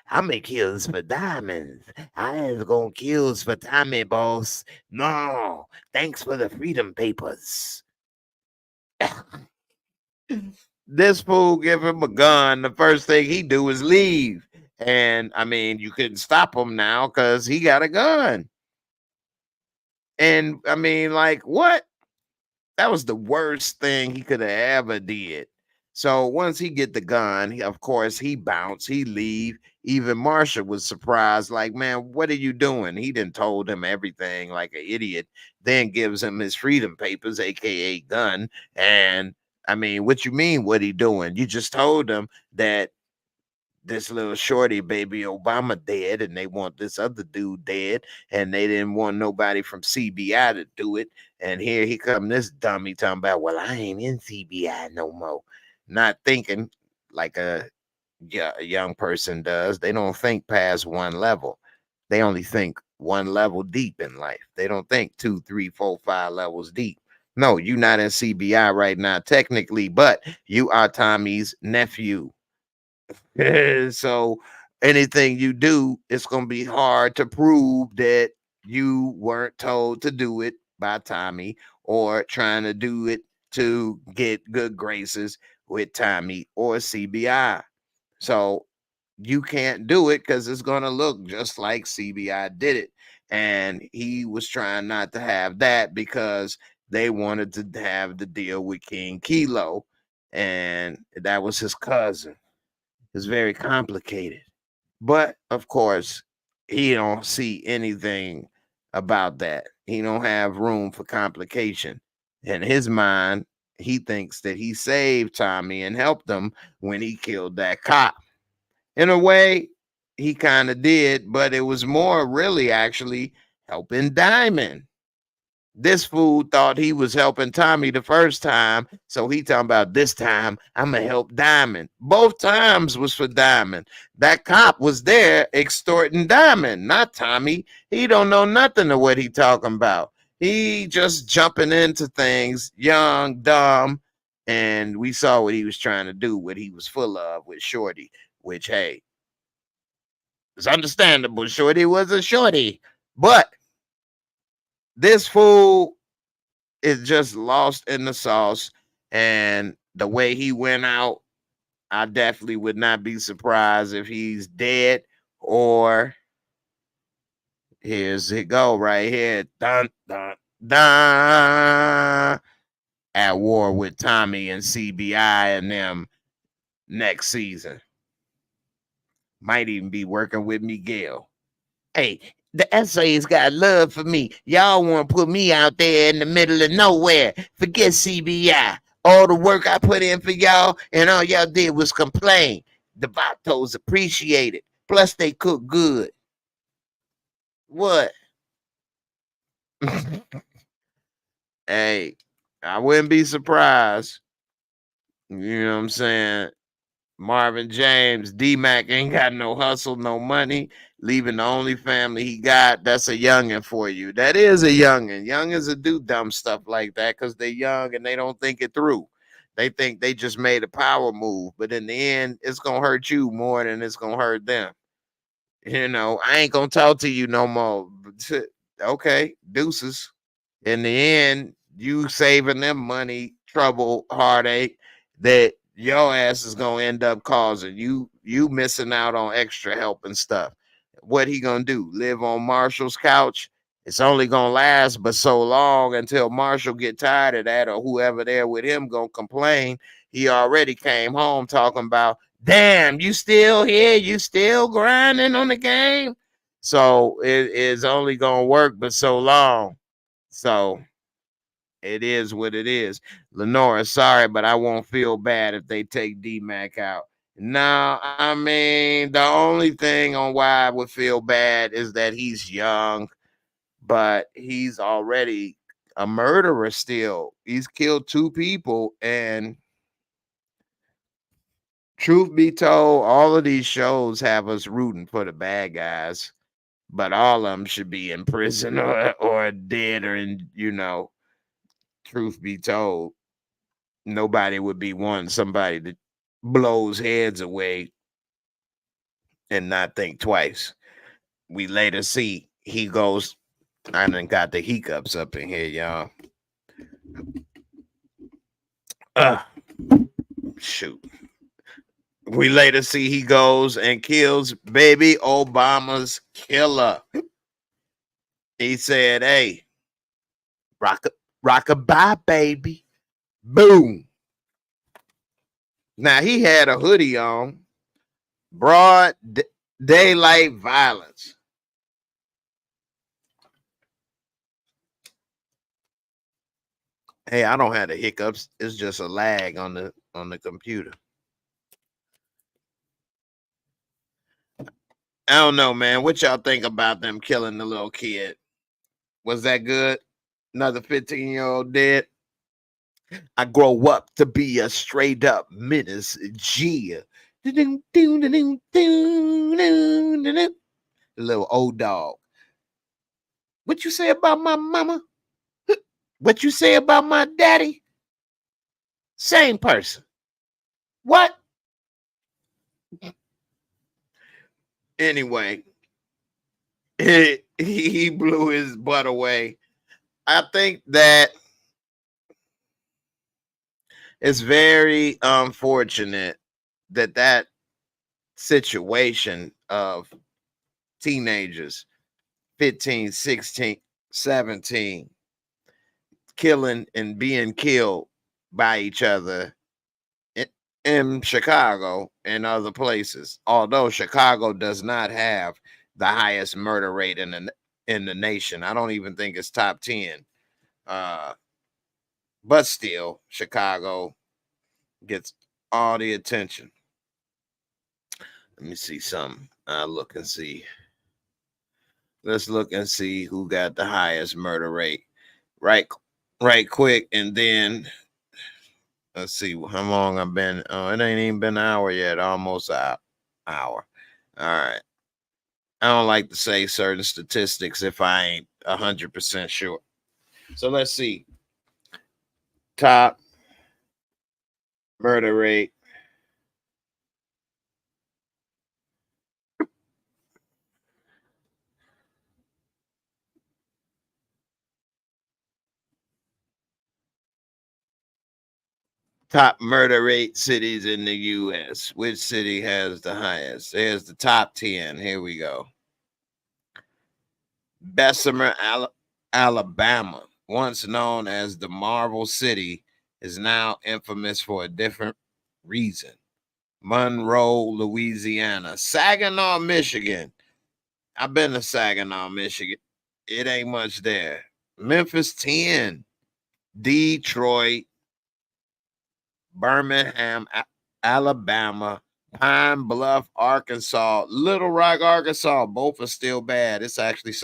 I make kills for diamonds. I ain't gonna kills for Tommy, boss. No, thanks for the freedom papers. This fool give him a gun. The first thing he do is leave, and I mean, you couldn't stop him now because he got a gun. And I mean, like, what? That was the worst thing he could have ever did. So once he get the gun, of course, he bounce, he leave. Even Marsha was surprised, like, man, what are you doing? He done told him everything like an idiot, then gives him his freedom papers, aka gun. And I mean, what you mean, what he doing? You just told him that this little shorty baby Obama dead, and they want this other dude dead, and they didn't want nobody from CBI to do it. And here he come this dummy talking about, well, I ain't in CBI no more. Not thinking like a young person does. They don't think past one level. They only think one level deep in life. They don't think 2, 3, 4, 5 levels deep. No, you're not in CBI right now, technically, but you are Tommy's nephew. So anything you do, it's going to be hard to prove that you weren't told to do it by Tommy or trying to do it to get good graces with Tommy or CBI. So you can't do it because it's going to look just like CBI did it. And he was trying not to have that because they wanted to have the deal with King Kilo, and that was his cousin. It's very complicated. But of course, he don't see anything about that. He don't have room for complication. In his mind, he thinks that he saved Tommy and helped him when he killed that cop. In a way, he kind of did, but it was more really actually helping Diamond. This fool thought he was helping Tommy the first time, so he talking about this time I'm gonna help Diamond. Both times was for Diamond. That cop was there extorting Diamond, not Tommy. He don't know nothing of what he talking about. He just jumping into things, young, dumb, and we saw what he was trying to do, what he was full of with Shorty, which, hey, it's understandable. Shorty was a shorty, but this fool is just lost in the sauce. And the way he went out, I definitely would not be surprised if he's dead, or here's it go right here. Dun, dun, dun. At war with Tommy and CBI and them next season. Might even be working with Miguel. Hey, the essays got love for me. Y'all want to put me out there in the middle of nowhere. Forget CBI. All the work I put in for y'all, and all y'all did was complain. The Vatos appreciate it. Plus, they cook good. What? Hey, I wouldn't be surprised. You know what I'm saying? Marvin James, D-Mac ain't got no hustle, no money, leaving the only family he got. That's a youngin' for you. That is a youngin'. Youngins will do dumb stuff like that because they're young and they don't think it through. They think they just made a power move, but in the end, it's gonna hurt you more than it's gonna hurt them. You know, I ain't gonna talk to you no more. Okay, deuces. In the end, you saving them money, trouble, heartache that your ass is gonna end up causing. You missing out on extra help and stuff. What he gonna do? Live on Marshall's couch? It's only gonna last but so long until Marshall get tired of that, or whoever there with him gonna complain. He already came home talking about, damn, you still here? You still grinding on the game? So it is only gonna work but so long. So it is what it is. Lenora, sorry, but I won't feel bad if they take D-Mac out. No, I mean, the only thing on why I would feel bad is that he's young, but he's already a murderer still. He's killed 2 people, and truth be told, all of these shows have us rooting for the bad guys, but all of them should be in prison or dead or in, truth be told. Nobody would be wanting somebody that blows heads away and not think twice. We later see he goes, I done got the hiccups up in here, y'all. Uh, shoot. We later see he goes and kills baby Obama's killer. He said, hey, rock-a-bye, baby. Boom. Now he had a hoodie on. Broad daylight violence. Hey, I don't have the hiccups. It's just a lag on the computer. I don't know, man. What y'all think about them killing the little kid? Was that good? Another 15-year-old dead? I grow up to be a straight up menace G. The little old dog. What you say about my mama? What you say about my daddy? Same person. What? Anyway, he blew his butt away. I think that it's very unfortunate that situation of teenagers 15, 16, 17 killing and being killed by each other in Chicago and other places. Although Chicago does not have the highest murder rate in the nation. I don't even think it's top 10. But still, Chicago gets all the attention. Let me see something. I'll look and see. Let's look and see who got the highest murder rate. Right quick, and then let's see how long I've been. Oh, it ain't even been an hour yet. Almost an hour. All right. I don't like to say certain statistics if I ain't 100% sure. So let's see. Top murder rate. Top murder rate cities in the U.S. Which city has the highest? There's the top 10. Here we go. Bessemer, Alabama, once known as the Marvel City, is now infamous for a different reason. Monroe, Louisiana. Saginaw, Michigan. I've been to Saginaw, Michigan. It ain't much there. Memphis, 10. Detroit, Birmingham, Alabama, Pine Bluff, Arkansas, Little Rock, Arkansas. Both are still bad. It's actually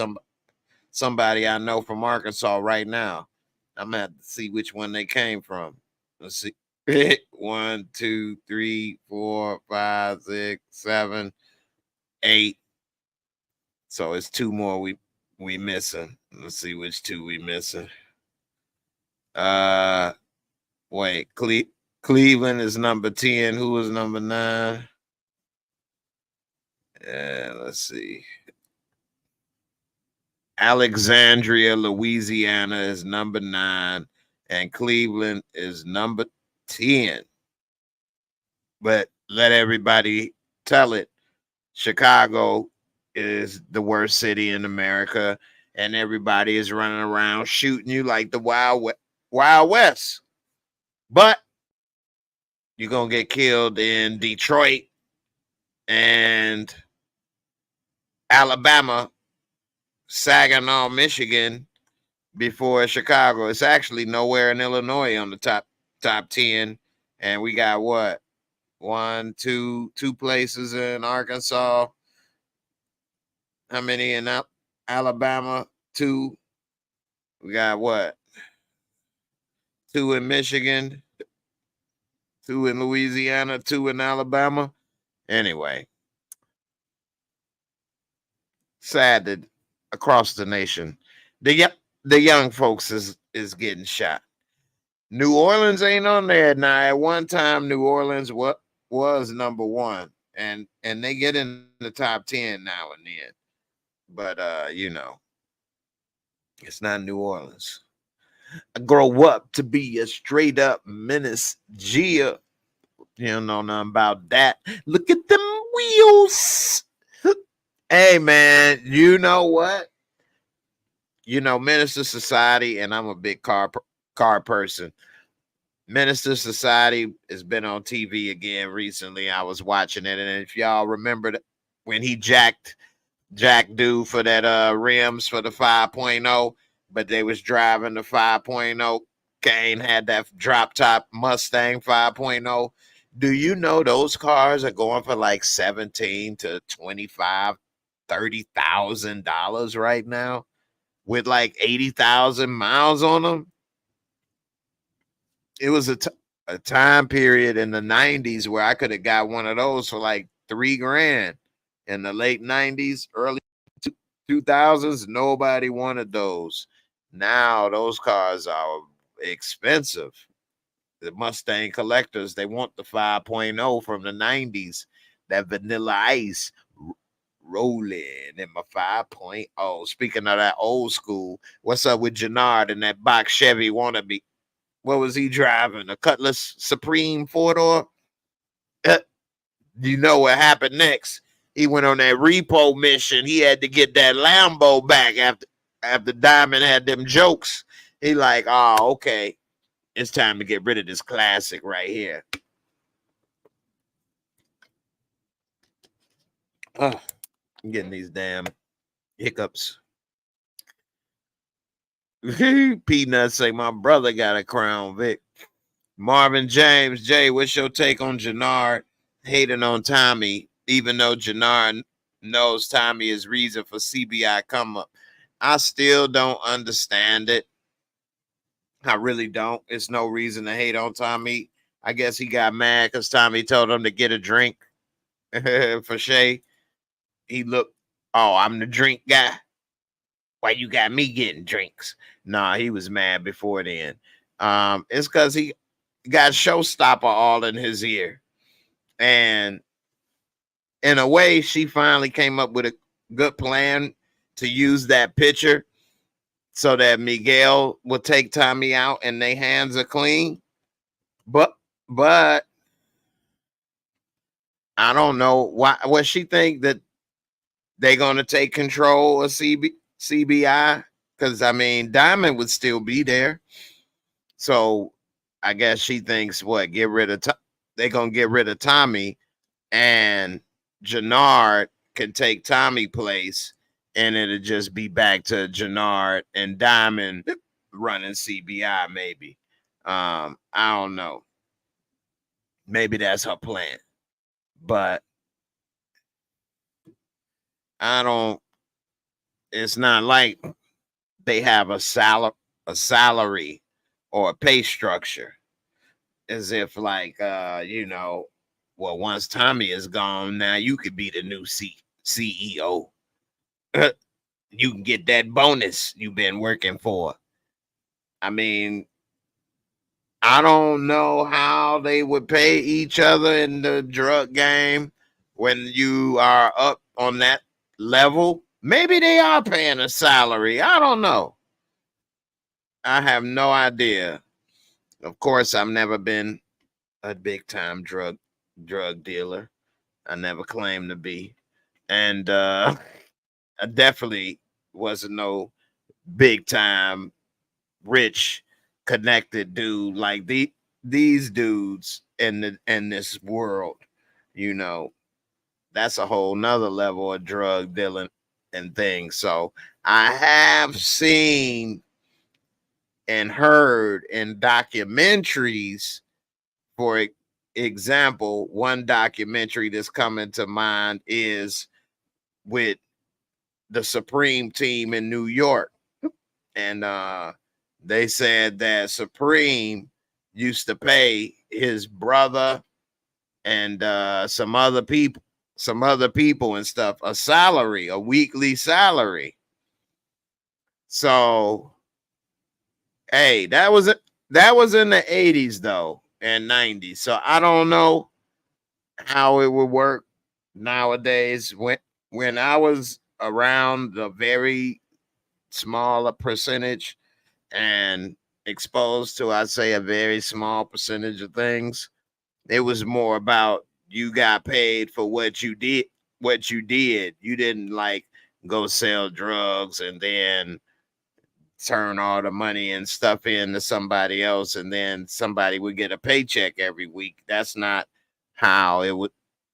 somebody I know from Arkansas right now. I'm gonna have to see which one they came from. Let's see. 1, 2, 3, 4, 5, 6, 7, 8. So it's 2 more we missing. Let's see which 2 we missing. Wait, Cleveland is number 10. Who was number 9? Let's see. Alexandria, Louisiana is number 9, and Cleveland is number 10. But let everybody tell it. Chicago is the worst city in America, and everybody is running around shooting you like the Wild West. But you're going to get killed in Detroit and Alabama, Saginaw, Michigan, before Chicago. It's actually nowhere in Illinois on the top 10. And we got what? 1, 2 places in Arkansas. How many in Alabama? 2. We got what? 2 in Michigan, 2 in Louisiana, 2 in Alabama. Anyway, sad that across the nation, the young folks is getting shot. New Orleans ain't on there now. At one time, New Orleans was number 1, and they get in the top 10 now and then. But you know, it's not New Orleans. I grow up to be a straight up menace. Gia, you don't know nothing about that. Look at them wheels. Hey man, you know what? You know, Minister Society, and I'm a big car person. Minister Society has been on TV again recently. I was watching it, and if y'all remember when he jacked dude for that rims for the 5.0, but they was driving the 5.0. Kane had that drop top Mustang 5.0. Do you know those cars are going for like 17 to 25, $30,000 right now with like 80,000 miles on them? It was a time period in the 90s where I could have got one of those for like $3,000. In the late 90s, early 2000s, nobody wanted those. Now those cars are expensive. The Mustang collectors, they want the 5.0 from the 90s, that Vanilla Ice rolling in my 5.0. Speaking of that old school, what's up with Jenard and that box Chevy wannabe? What was he driving? A Cutlass Supreme 4-door? You know what happened next? He went on that repo mission. He had to get that Lambo back after Diamond had them jokes. He like, oh, okay. It's time to get rid of this classic right here. Oh, I'm getting these damn hiccups. Peanuts say my brother got a Crown Vic. Marvin James, Jay, what's your take on Jenard hating on Tommy, even though Jenard knows Tommy is reason for CBI come up? I still don't understand it. I really don't. It's no reason to hate on Tommy. I guess he got mad because Tommy told him to get a drink for Shay. He looked, oh, I'm the drink guy. Why you got me getting drinks? Nah, he was mad before then. It's because he got Showstopper all in his ear. And in a way, she finally came up with a good plan to use that picture so that Miguel will take Tommy out and their hands are clean. But I don't know why. What she think that they're gonna take control of CBI? Because I mean, Diamond would still be there. So I guess she thinks what they're gonna get rid of Tommy, and Jenard can take Tommy place, and it'll just be back to Jenard and Diamond running CBI. Maybe I don't know. Maybe that's her plan, but I don't. It's not like they have a salary or a pay structure, as if like well, once Tommy is gone, now you could be the new CEO. You can get that bonus you've been working for. I mean, I don't know how they would pay each other in the drug game when you are up on that level. Maybe they are paying a salary. I don't know. I have no idea. Of course, I've never been a big time drug dealer. I never claimed to be. And I definitely wasn't no big time rich connected dude like these dudes in this world. You know, that's a whole nother level of drug dealing and things. So I have seen and heard in documentaries, for example, one documentary that's coming to mind is with the Supreme team in New York. And they said that Supreme used to pay his brother and some other people and stuff a salary, a weekly salary. So hey, that was in the 80s though and 90s. So I don't know how it would work nowadays. When I was around the very smaller percentage and exposed to, I'd say, a very small percentage of things, it was more about you got paid for what you did. You didn't like go sell drugs and then turn all the money and stuff into somebody else and then somebody would get a paycheck every week. That's not how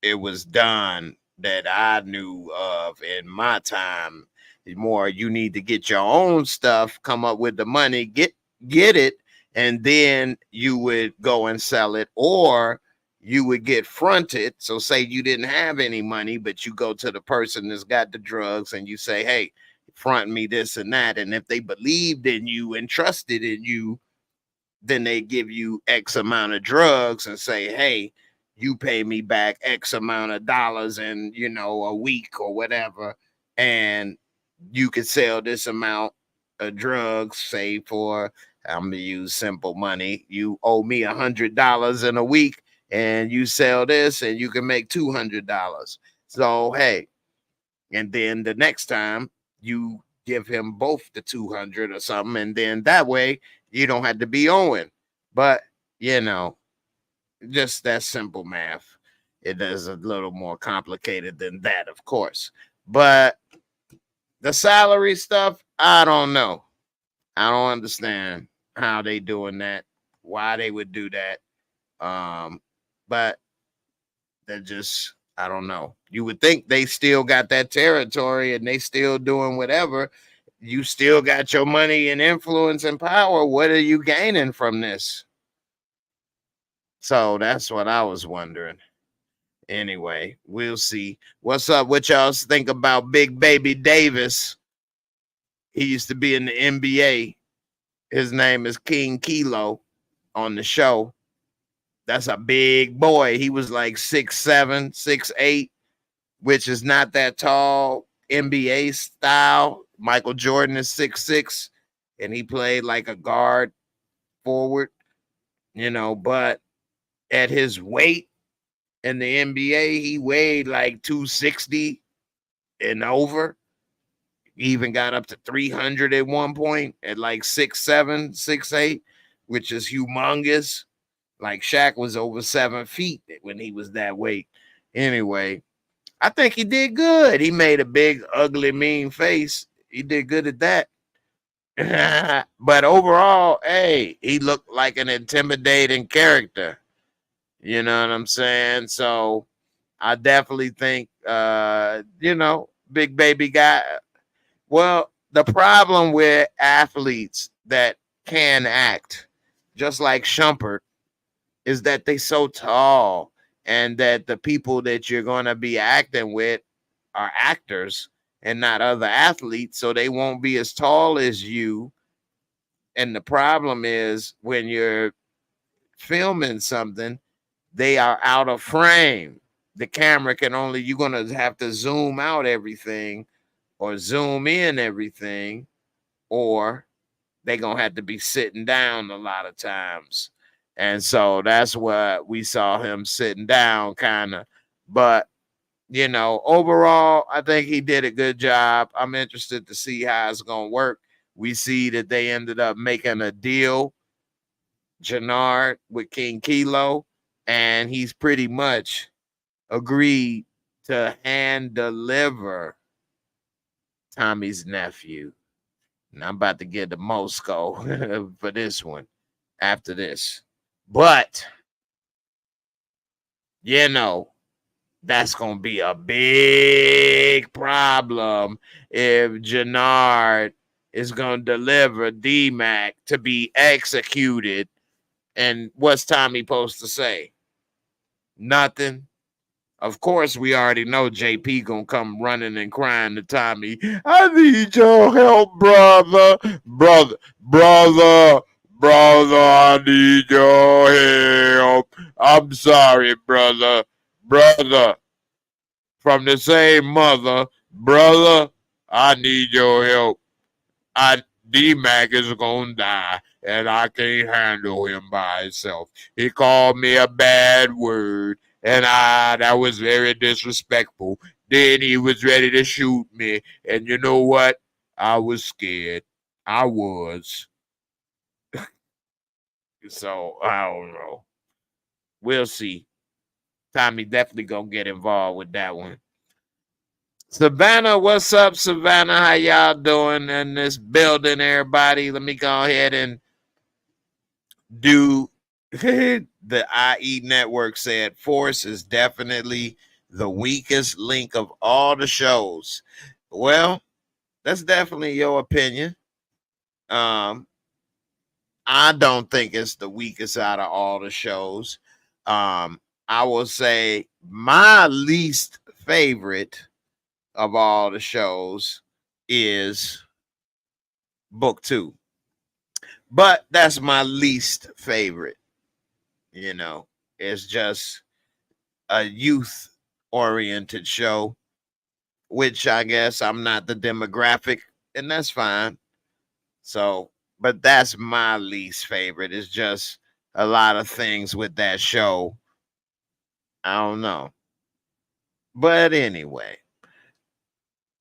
it was done that I knew of in my time. More, you need to get your own stuff, come up with the money, get it, and then you would go and sell it, or you would get fronted. So say you didn't have any money, but you go to the person that's got the drugs and you say, hey, front me this and that. And if they believed in you and trusted in you, then they give you X amount of drugs and say, hey, you pay me back X amount of dollars in, a week or whatever. And you could sell this amount of drugs, say for, I'm going to use simple money. You owe me $100 in a week and you sell this and you can make $200. So, hey, and then the next time you give him both the 200 or something, and then that way you don't have to be owing. But just that simple math. It is a little more complicated than that, of course. But the salary stuff, I don't know. I don't understand how they doing that, why they would do that. But they're just, I don't know. You would think they still got that territory and they still doing whatever. You still got your money and influence and power. What are you gaining from this? So that's what I was wondering. Anyway, we'll see. What's up? What y'all think about Big Baby Davis? He used to be in the NBA. His name is King Kilo on the show. That's a big boy. He was like 6'7", 6'8", which is not that tall. NBA style. Michael Jordan is 6'6", and he played like a guard forward, but at his weight in the NBA, he weighed like 260 and over. He even got up to 300 at one point at like 6'7", 6'8", which is humongous. Like Shaq was over 7 feet when he was that weight. Anyway, I think he did good. He made a big, ugly, mean face. He did good at that. But overall, hey, he looked like an intimidating character. You know what I'm saying? So I definitely think, Big Baby guy. Well, the problem with athletes that can act, just like Shumpert, is that they so tall and that the people that you're going to be acting with are actors and not other athletes, so they won't be as tall as you. And the problem is when you're filming something, they are out of frame. The camera can only, you're going to have to zoom out everything or zoom in everything, or they're going to have to be sitting down a lot of times. And so that's what we saw him sitting down kind of. But, you know, overall, I think he did a good job. I'm interested to see how it's going to work. We see that they ended up making a deal, Jenard with King Kilo, and he's pretty much agreed to hand deliver Tommy's nephew. And I'm about to get to Mosco for this one after this. But, you know, that's going to be a big problem if Jenard is going to deliver D-Mac to be executed. And what's Tommy supposed to say? Nothing. Of course, we already know JP gonna come running and crying to Tommy. I need your help, brother. Brother, I need your help. I'm sorry, brother. From the same mother, brother, I need your help. D-Mac is gonna die, and I can't handle him by himself. He called me a bad word, and that was very disrespectful. Then he was ready to shoot me, and you know what? I was scared. I was. So, I don't know. We'll see. Tommy definitely gonna get involved with that one. Savannah, what's up, Savannah? How y'all doing in this building, everybody? Let me go ahead and do the IE network said Force is definitely the weakest link of all the shows. Well, that's definitely your opinion. I don't think it's the weakest out of all the shows. I will say my least favorite of all the shows is Book 2. But that's my least favorite. You know, it's just a youth oriented show, which I guess I'm not the demographic, and that's fine. So, but that's my least favorite. It's just a lot of things with that show. I don't know. But anyway,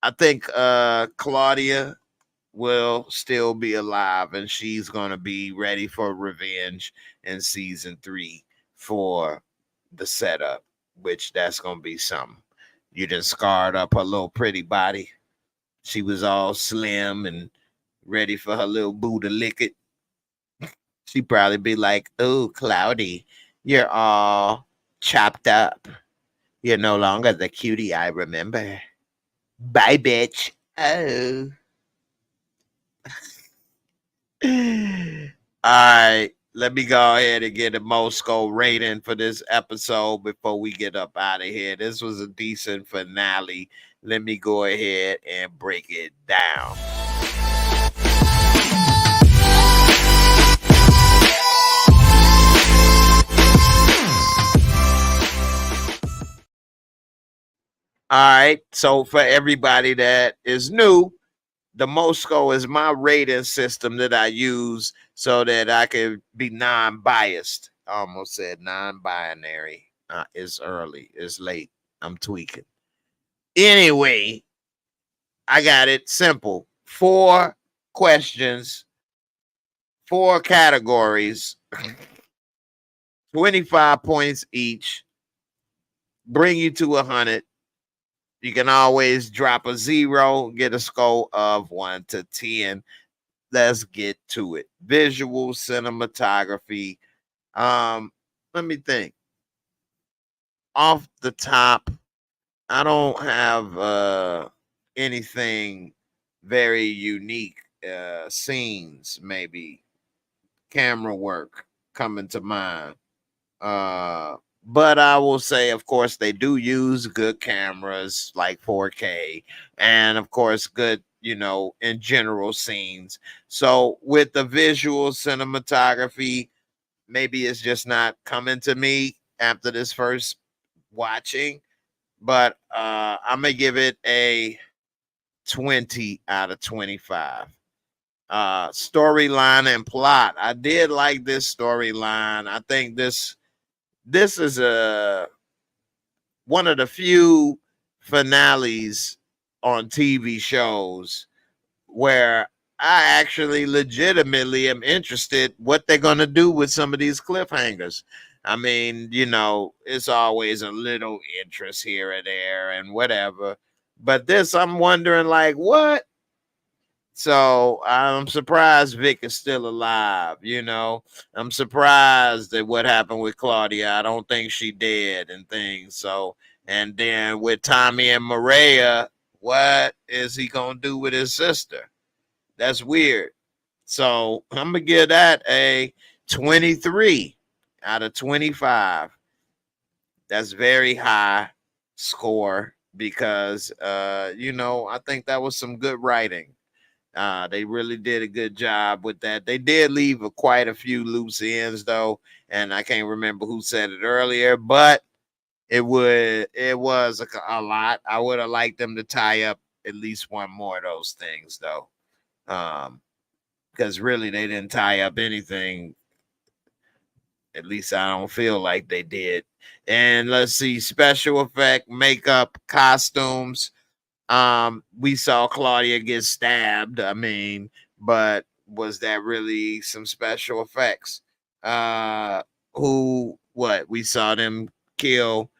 I think Claudia will still be alive, and she's going to be ready for revenge in season 3 for the setup, which that's going to be something. You just scarred up her little pretty body. She was all slim and ready for her little boo to lick it. She'd probably be like, "Oh, Cloudy, you're all chopped up. You're no longer the cutie I remember. Bye, bitch." Oh. All right. Let me go ahead and get a Mosco rating for this episode before we get up out of here. This was a decent finale. Let me go ahead and break it down. All right. So for everybody that is new, the Mosco is my rating system that I use so that I can be non-biased. I almost said non-binary. It's early. It's late. I'm tweaking. Anyway, I got it simple. 4 questions, 4 categories, 25 points each, bring you to 100. You can always drop a 0, get a score of 1 to 10. Let's get to it. Visual cinematography. Let me think. Off the top, I don't have anything very unique. Scenes, maybe camera work coming to mind. But I will say, of course, they do use good cameras like 4K, and of course, good, in general scenes. So with the visual cinematography, maybe it's just not coming to me after this first watching. But I'm gonna give it a 20 out of 25. Storyline and plot. I did like this storyline. I think this is a one of the few finales on TV shows where I actually legitimately am interested what they're going to do with some of these cliffhangers. I mean, it's always a little interest here and there and whatever. But this, I'm wondering, like, what? So I'm surprised Vic is still alive. I'm surprised at what happened with Claudia. I don't think she dead and things. So, and then with Tommy and Maria, what is he gonna do with his sister? That's weird. So I'm gonna give that a 23 out of 25. That's very high score because I think that was some good writing. They really did a good job with that. They did leave quite a few loose ends though, and I can't remember who said it earlier, but it was a lot. I would have liked them to tie up at least one more of those things though, because really they didn't tie up anything. At least I don't feel like they did. And let's see, special effect, makeup, costumes. We saw Claudia get stabbed. I mean, but was that really some special effects? Who what? We saw them kill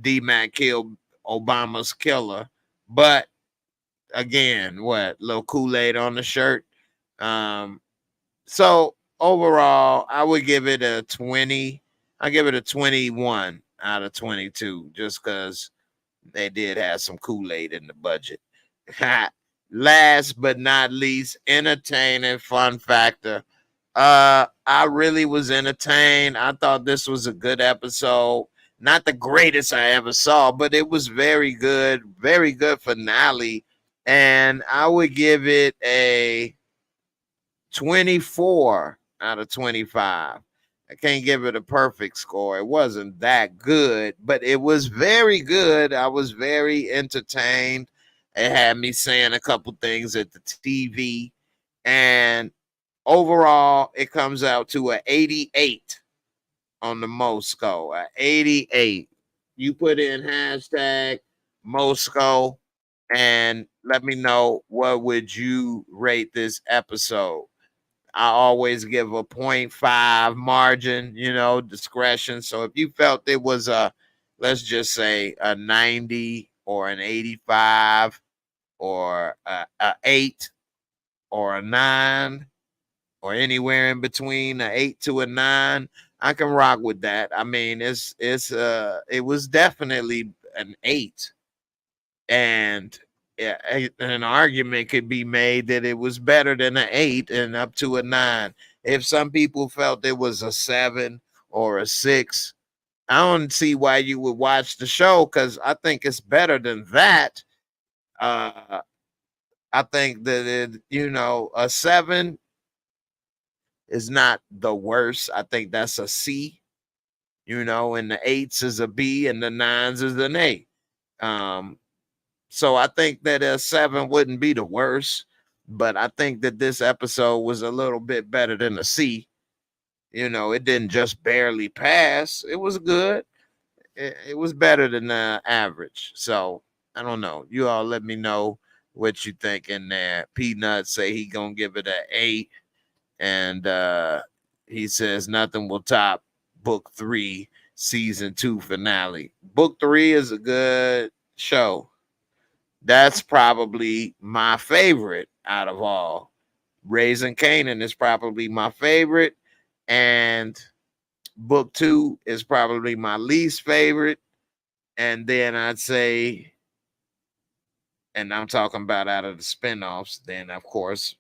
D-Mac kill Obama's killer. But again, what? Little Kool-Aid on the shirt. Um, so overall, I would give it a 20. I give it a 21 out of 22, just because they did have some Kool-Aid in the budget. Last but not least, entertaining fun factor. I really was entertained. I thought this was a good episode. Not the greatest I ever saw, but it was very good finale. And I would give it a 24 out of 25. I can't give it a perfect score. It wasn't that good, but it was very good. I was very entertained. It had me saying a couple things at the TV. And overall, it comes out to an 88 on the Mosco. A 88. You put in hashtag Mosco and let me know what would you rate this episode. I always give a .5 margin, discretion. So if you felt it was let's just say a 90 or an 85 or a 8 or a 9 or anywhere in between a 8 to a 9, I can rock with that. I mean, it was definitely an 8. And yeah, an argument could be made that it was better than an 8 and up to a 9. If some people felt it was a 7 or a 6, I don't see why you would watch the show, because I think it's better than that. Uh, I think that a 7 is not the worst. I think that's a C, and the 8s is a B and the 9s is an A. So I think that a 7 wouldn't be the worst, but I think that this episode was a little bit better than a C. It didn't just barely pass. It was good. It was better than the average. So I don't know. You all let me know what you think in there. Peanut say he gonna give it an 8, and he says nothing will top book 3 season 2 finale. Book 3 is a good show. That's probably my favorite out of all. Raising Canaan is probably my favorite, and book 2 is probably my least favorite. And then I'd say, and I'm talking about out of the spinoffs, then of course,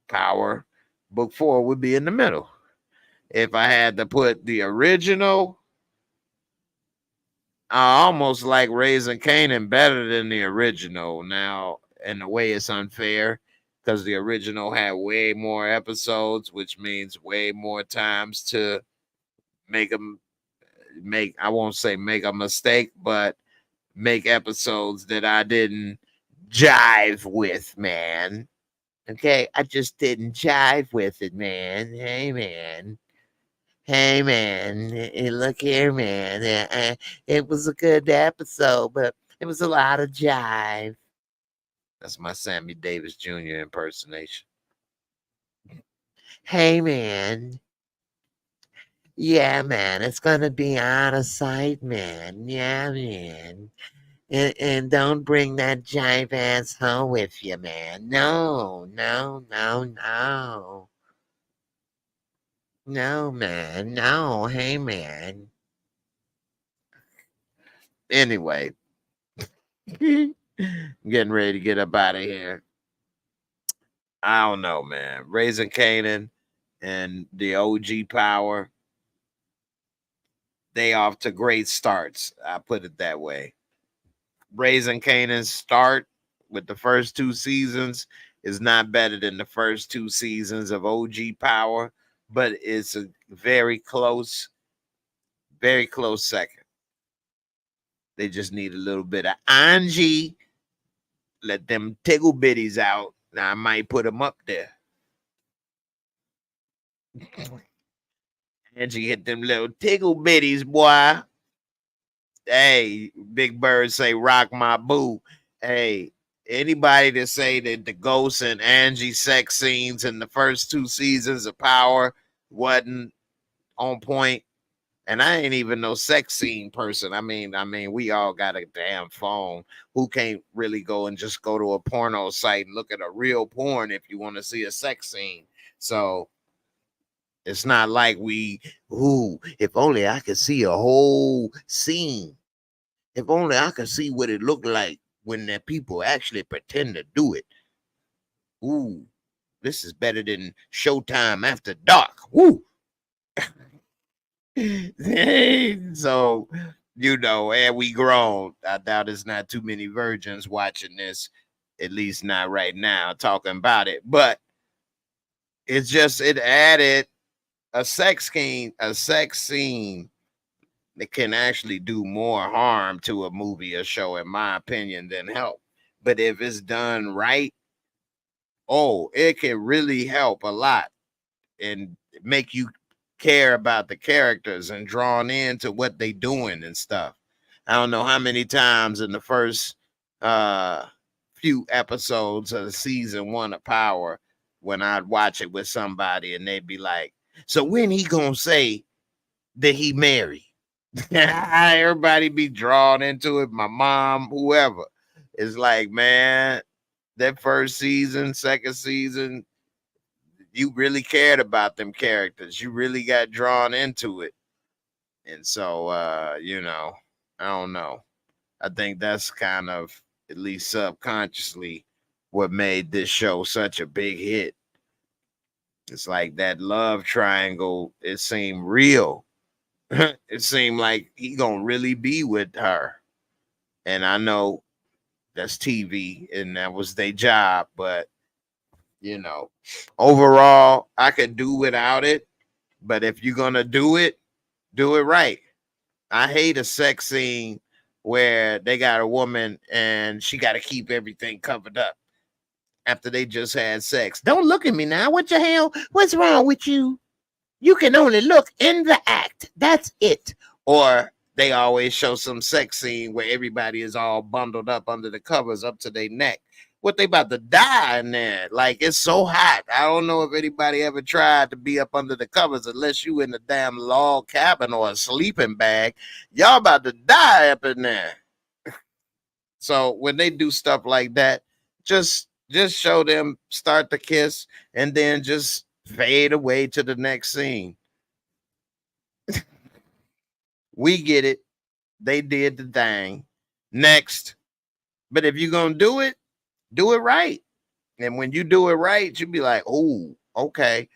Power book 4 would be in the middle. If I had to put the original I almost like Raising Kanan better than the original now. In a way, it's unfair because the original had way more episodes, which means way more times to make them I won't say make a mistake, but make episodes that I didn't jive with, man. Okay, I just didn't jive with it, man. Hey, man. Hey, man. Look here, man. It was a good episode, but it was a lot of jive. That's my Sammy Davis Jr. impersonation. Hey, man. Yeah, man. It's gonna be out of sight, man. Yeah, man. And don't bring that jive asshole with you, man. No, no, no, no. No, man. No. Hey, man. Anyway, I'm getting ready to get up out of here. I don't know, man. Raising Canaan and the OG Power, they off to great starts. I put it that way. Raising Canaan's start with the first two seasons is not better than the first two seasons of OG Power, but it's a very close second. They just need a little bit of Angie. Let them tickle bitties out. Now I might put them up there. Angie hit them little tickle bitties, boy. Hey, Big Bird say rock my boo. Hey, anybody that say that the Ghost and Angie sex scenes in the first two seasons of Power wasn't on point, and I ain't even no sex scene person. I mean, we all got a damn phone. Who can't really go and just go to a porno site and look at a real porn if you want to see a sex scene? So it's not like if only I could see a whole scene. If only I could see what it looked like when the people actually pretend to do it. Ooh, this is better than Showtime After Dark. Woo! So, and we grown. I doubt there's not too many virgins watching this, at least not right now, talking about it. But it added a sex scene that can actually do more harm to a movie or show, in my opinion, than help. But if it's done right, it can really help a lot and make you care about the characters and drawn into what they doing and stuff. I don't know how many times in the first few episodes of the season one of Power when I'd watch it with somebody and they'd be like, so when he gonna say that he married? Everybody be drawn into it. My mom, whoever. It's like, man, that first season, second season, you really cared about them characters. You really got drawn into it. And so, I don't know. I think that's kind of, at least subconsciously, what made this show such a big hit. It's like that love triangle, it seemed real. It seemed like he gonna really be with her. And I know that's TV and that was their job, but overall, I could do without it. But if you're gonna do it right. I hate a sex scene where they got a woman and she got to keep everything covered up after they just had sex. Don't look at me now. What the hell? What's wrong with you? You can only look in the act. That's it. Or they always show some sex scene where everybody is all bundled up under the covers up to their neck. What they about to die in there? Like it's so hot. I don't know if anybody ever tried to be up under the covers unless you in a damn log cabin or a sleeping bag. Y'all about to die up in there. So when they do stuff like that, just show them start the kiss and then just fade away to the next scene. We get it. They did the thing. Next. But if you're going to do it right. And when you do it right, you be like, oh, okay.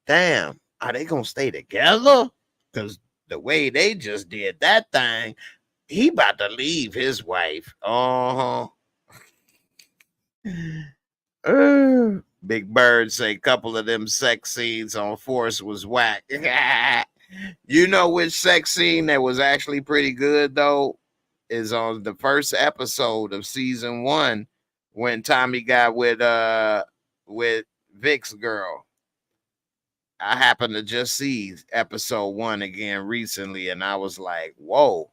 Damn. Are they going to stay together? Because the way they just did that thing, He about to leave his wife. Big Bird say a couple of them sex scenes on Force was whack. You know which sex scene that was actually pretty good though is on the first episode of season 1 when Tommy got with Vic's girl. I happened to just see episode 1 again recently, and I was like, "Whoa,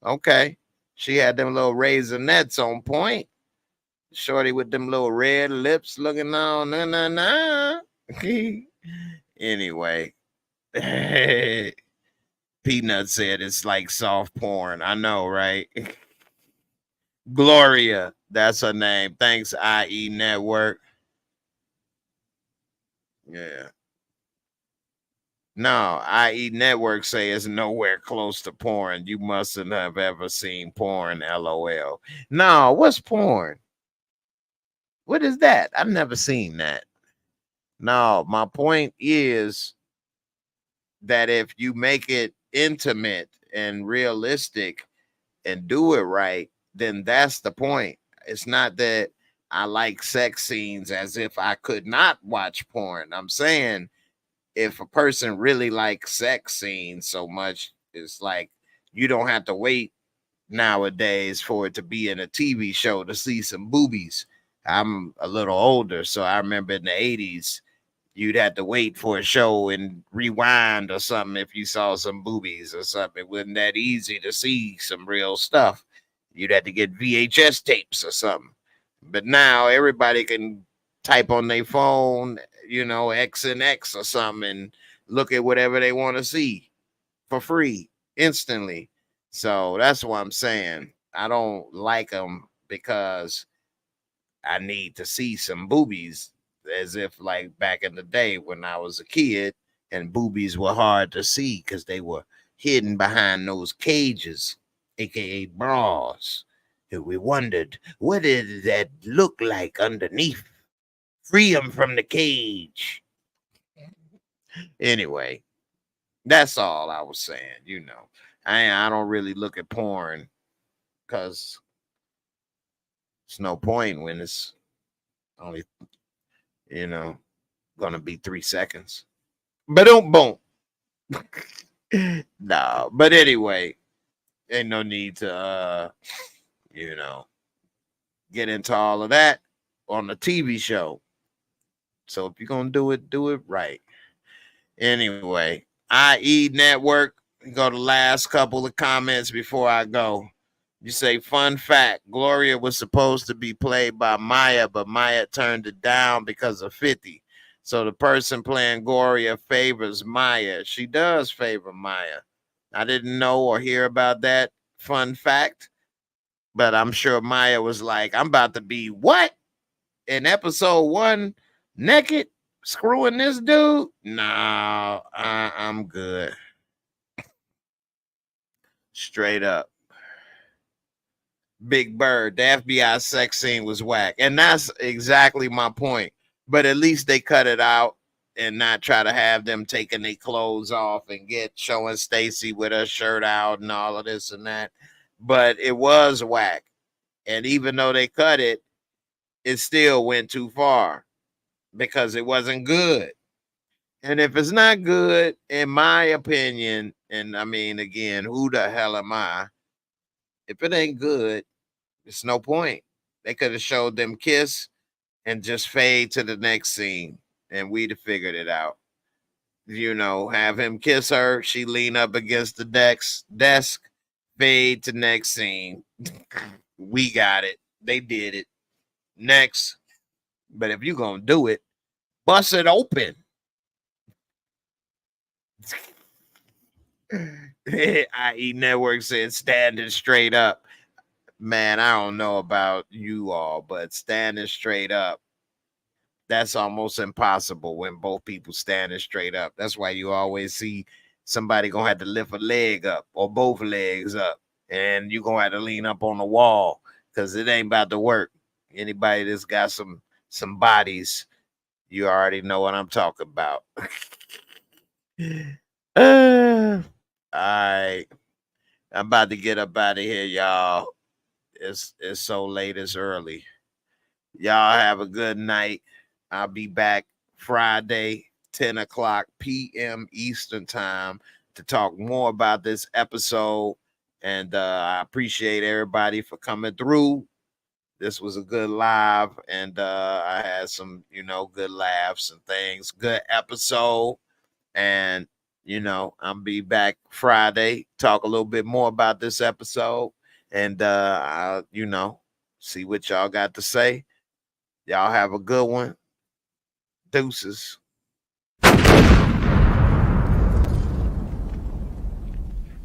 okay." She had them little raisinets on point. Shorty with them little red lips looking on. Nah. Anyway, Peanut said it's like soft porn. I know, right? Gloria, that's her name. Thanks, IE Network. Yeah. No, IE Network say it's nowhere close to porn. You mustn't have ever seen porn, LOL. No, what's porn? What is that? I've never seen that. No, my point is that if you make it intimate and realistic and do it right, then that's the point. It's not that I like sex scenes as if I could not watch porn. I'm saying if a person really likes sex scenes so much, it's like you don't have to wait nowadays for it to be in a TV show to see some boobies. I'm a little older, so I remember in the 80s, you'd have to wait for a show and rewind or something if you saw some boobies or something. It wasn't that easy to see some real stuff. You'd have to get VHS tapes or something. But now everybody can type on their phone, X and X or something, and look at whatever they want to see for free instantly. So that's what I'm saying. I don't like them because I need to see some boobies, as if like back in the day when I was a kid and boobies were hard to see because they were hidden behind those cages, aka bras. And we wondered, what did that look like underneath? Free them from the cage. Anyway, that's all I was saying. I don't really look at porn because it's no point when it's only, gonna be 3 seconds. But don't boom. No, but anyway, ain't no need to you know, get into all of that on the TV show. So if you're gonna do it right. Anyway, IE Network, go to the last couple of comments before I go. You say, fun fact, Gloria was supposed to be played by Maya, but Maya turned it down because of 50. So the person playing Gloria favors Maya. She does favor Maya. I didn't know or hear about that fun fact, but I'm sure Maya was like, I'm about to be what? In episode 1, naked, screwing this dude? No, I'm good. Straight up. Big Bird, the FBI sex scene was whack. And that's exactly my point. But at least they cut it out and not try to have them taking their clothes off and showing Stacy with her shirt out and all of this and that. But it was whack. And even though they cut it, it still went too far because it wasn't good. And if it's not good, in my opinion, and I mean, again, who the hell am I? If it ain't good, it's no point. They could have showed them kiss and just fade to the next scene, and we'd have figured it out. Have him kiss her. She lean up against the desk, fade to next scene. We got it. They did it. Next. But if you're going to do it, bust it open. IE Network said standing straight up. Man, I don't know about you all, but standing straight up, that's almost impossible when both people standing straight up. That's why you always see somebody gonna have to lift a leg up or both legs up, and you gonna have to lean up on the wall because it ain't about to work. Anybody that's got some bodies, you already know what I'm talking about. All right. I'm about to get up out of here, y'all. It's so late, it's early. Y'all have a good night. I'll be back Friday, 10 o'clock p.m. Eastern time to talk more about this episode. And I appreciate everybody for coming through. This was a good live, and I had some, good laughs and things. Good episode. And, I'll be back Friday, talk a little bit more about this episode. And I'll, see what y'all got to say. Y'all have a good one. Deuces.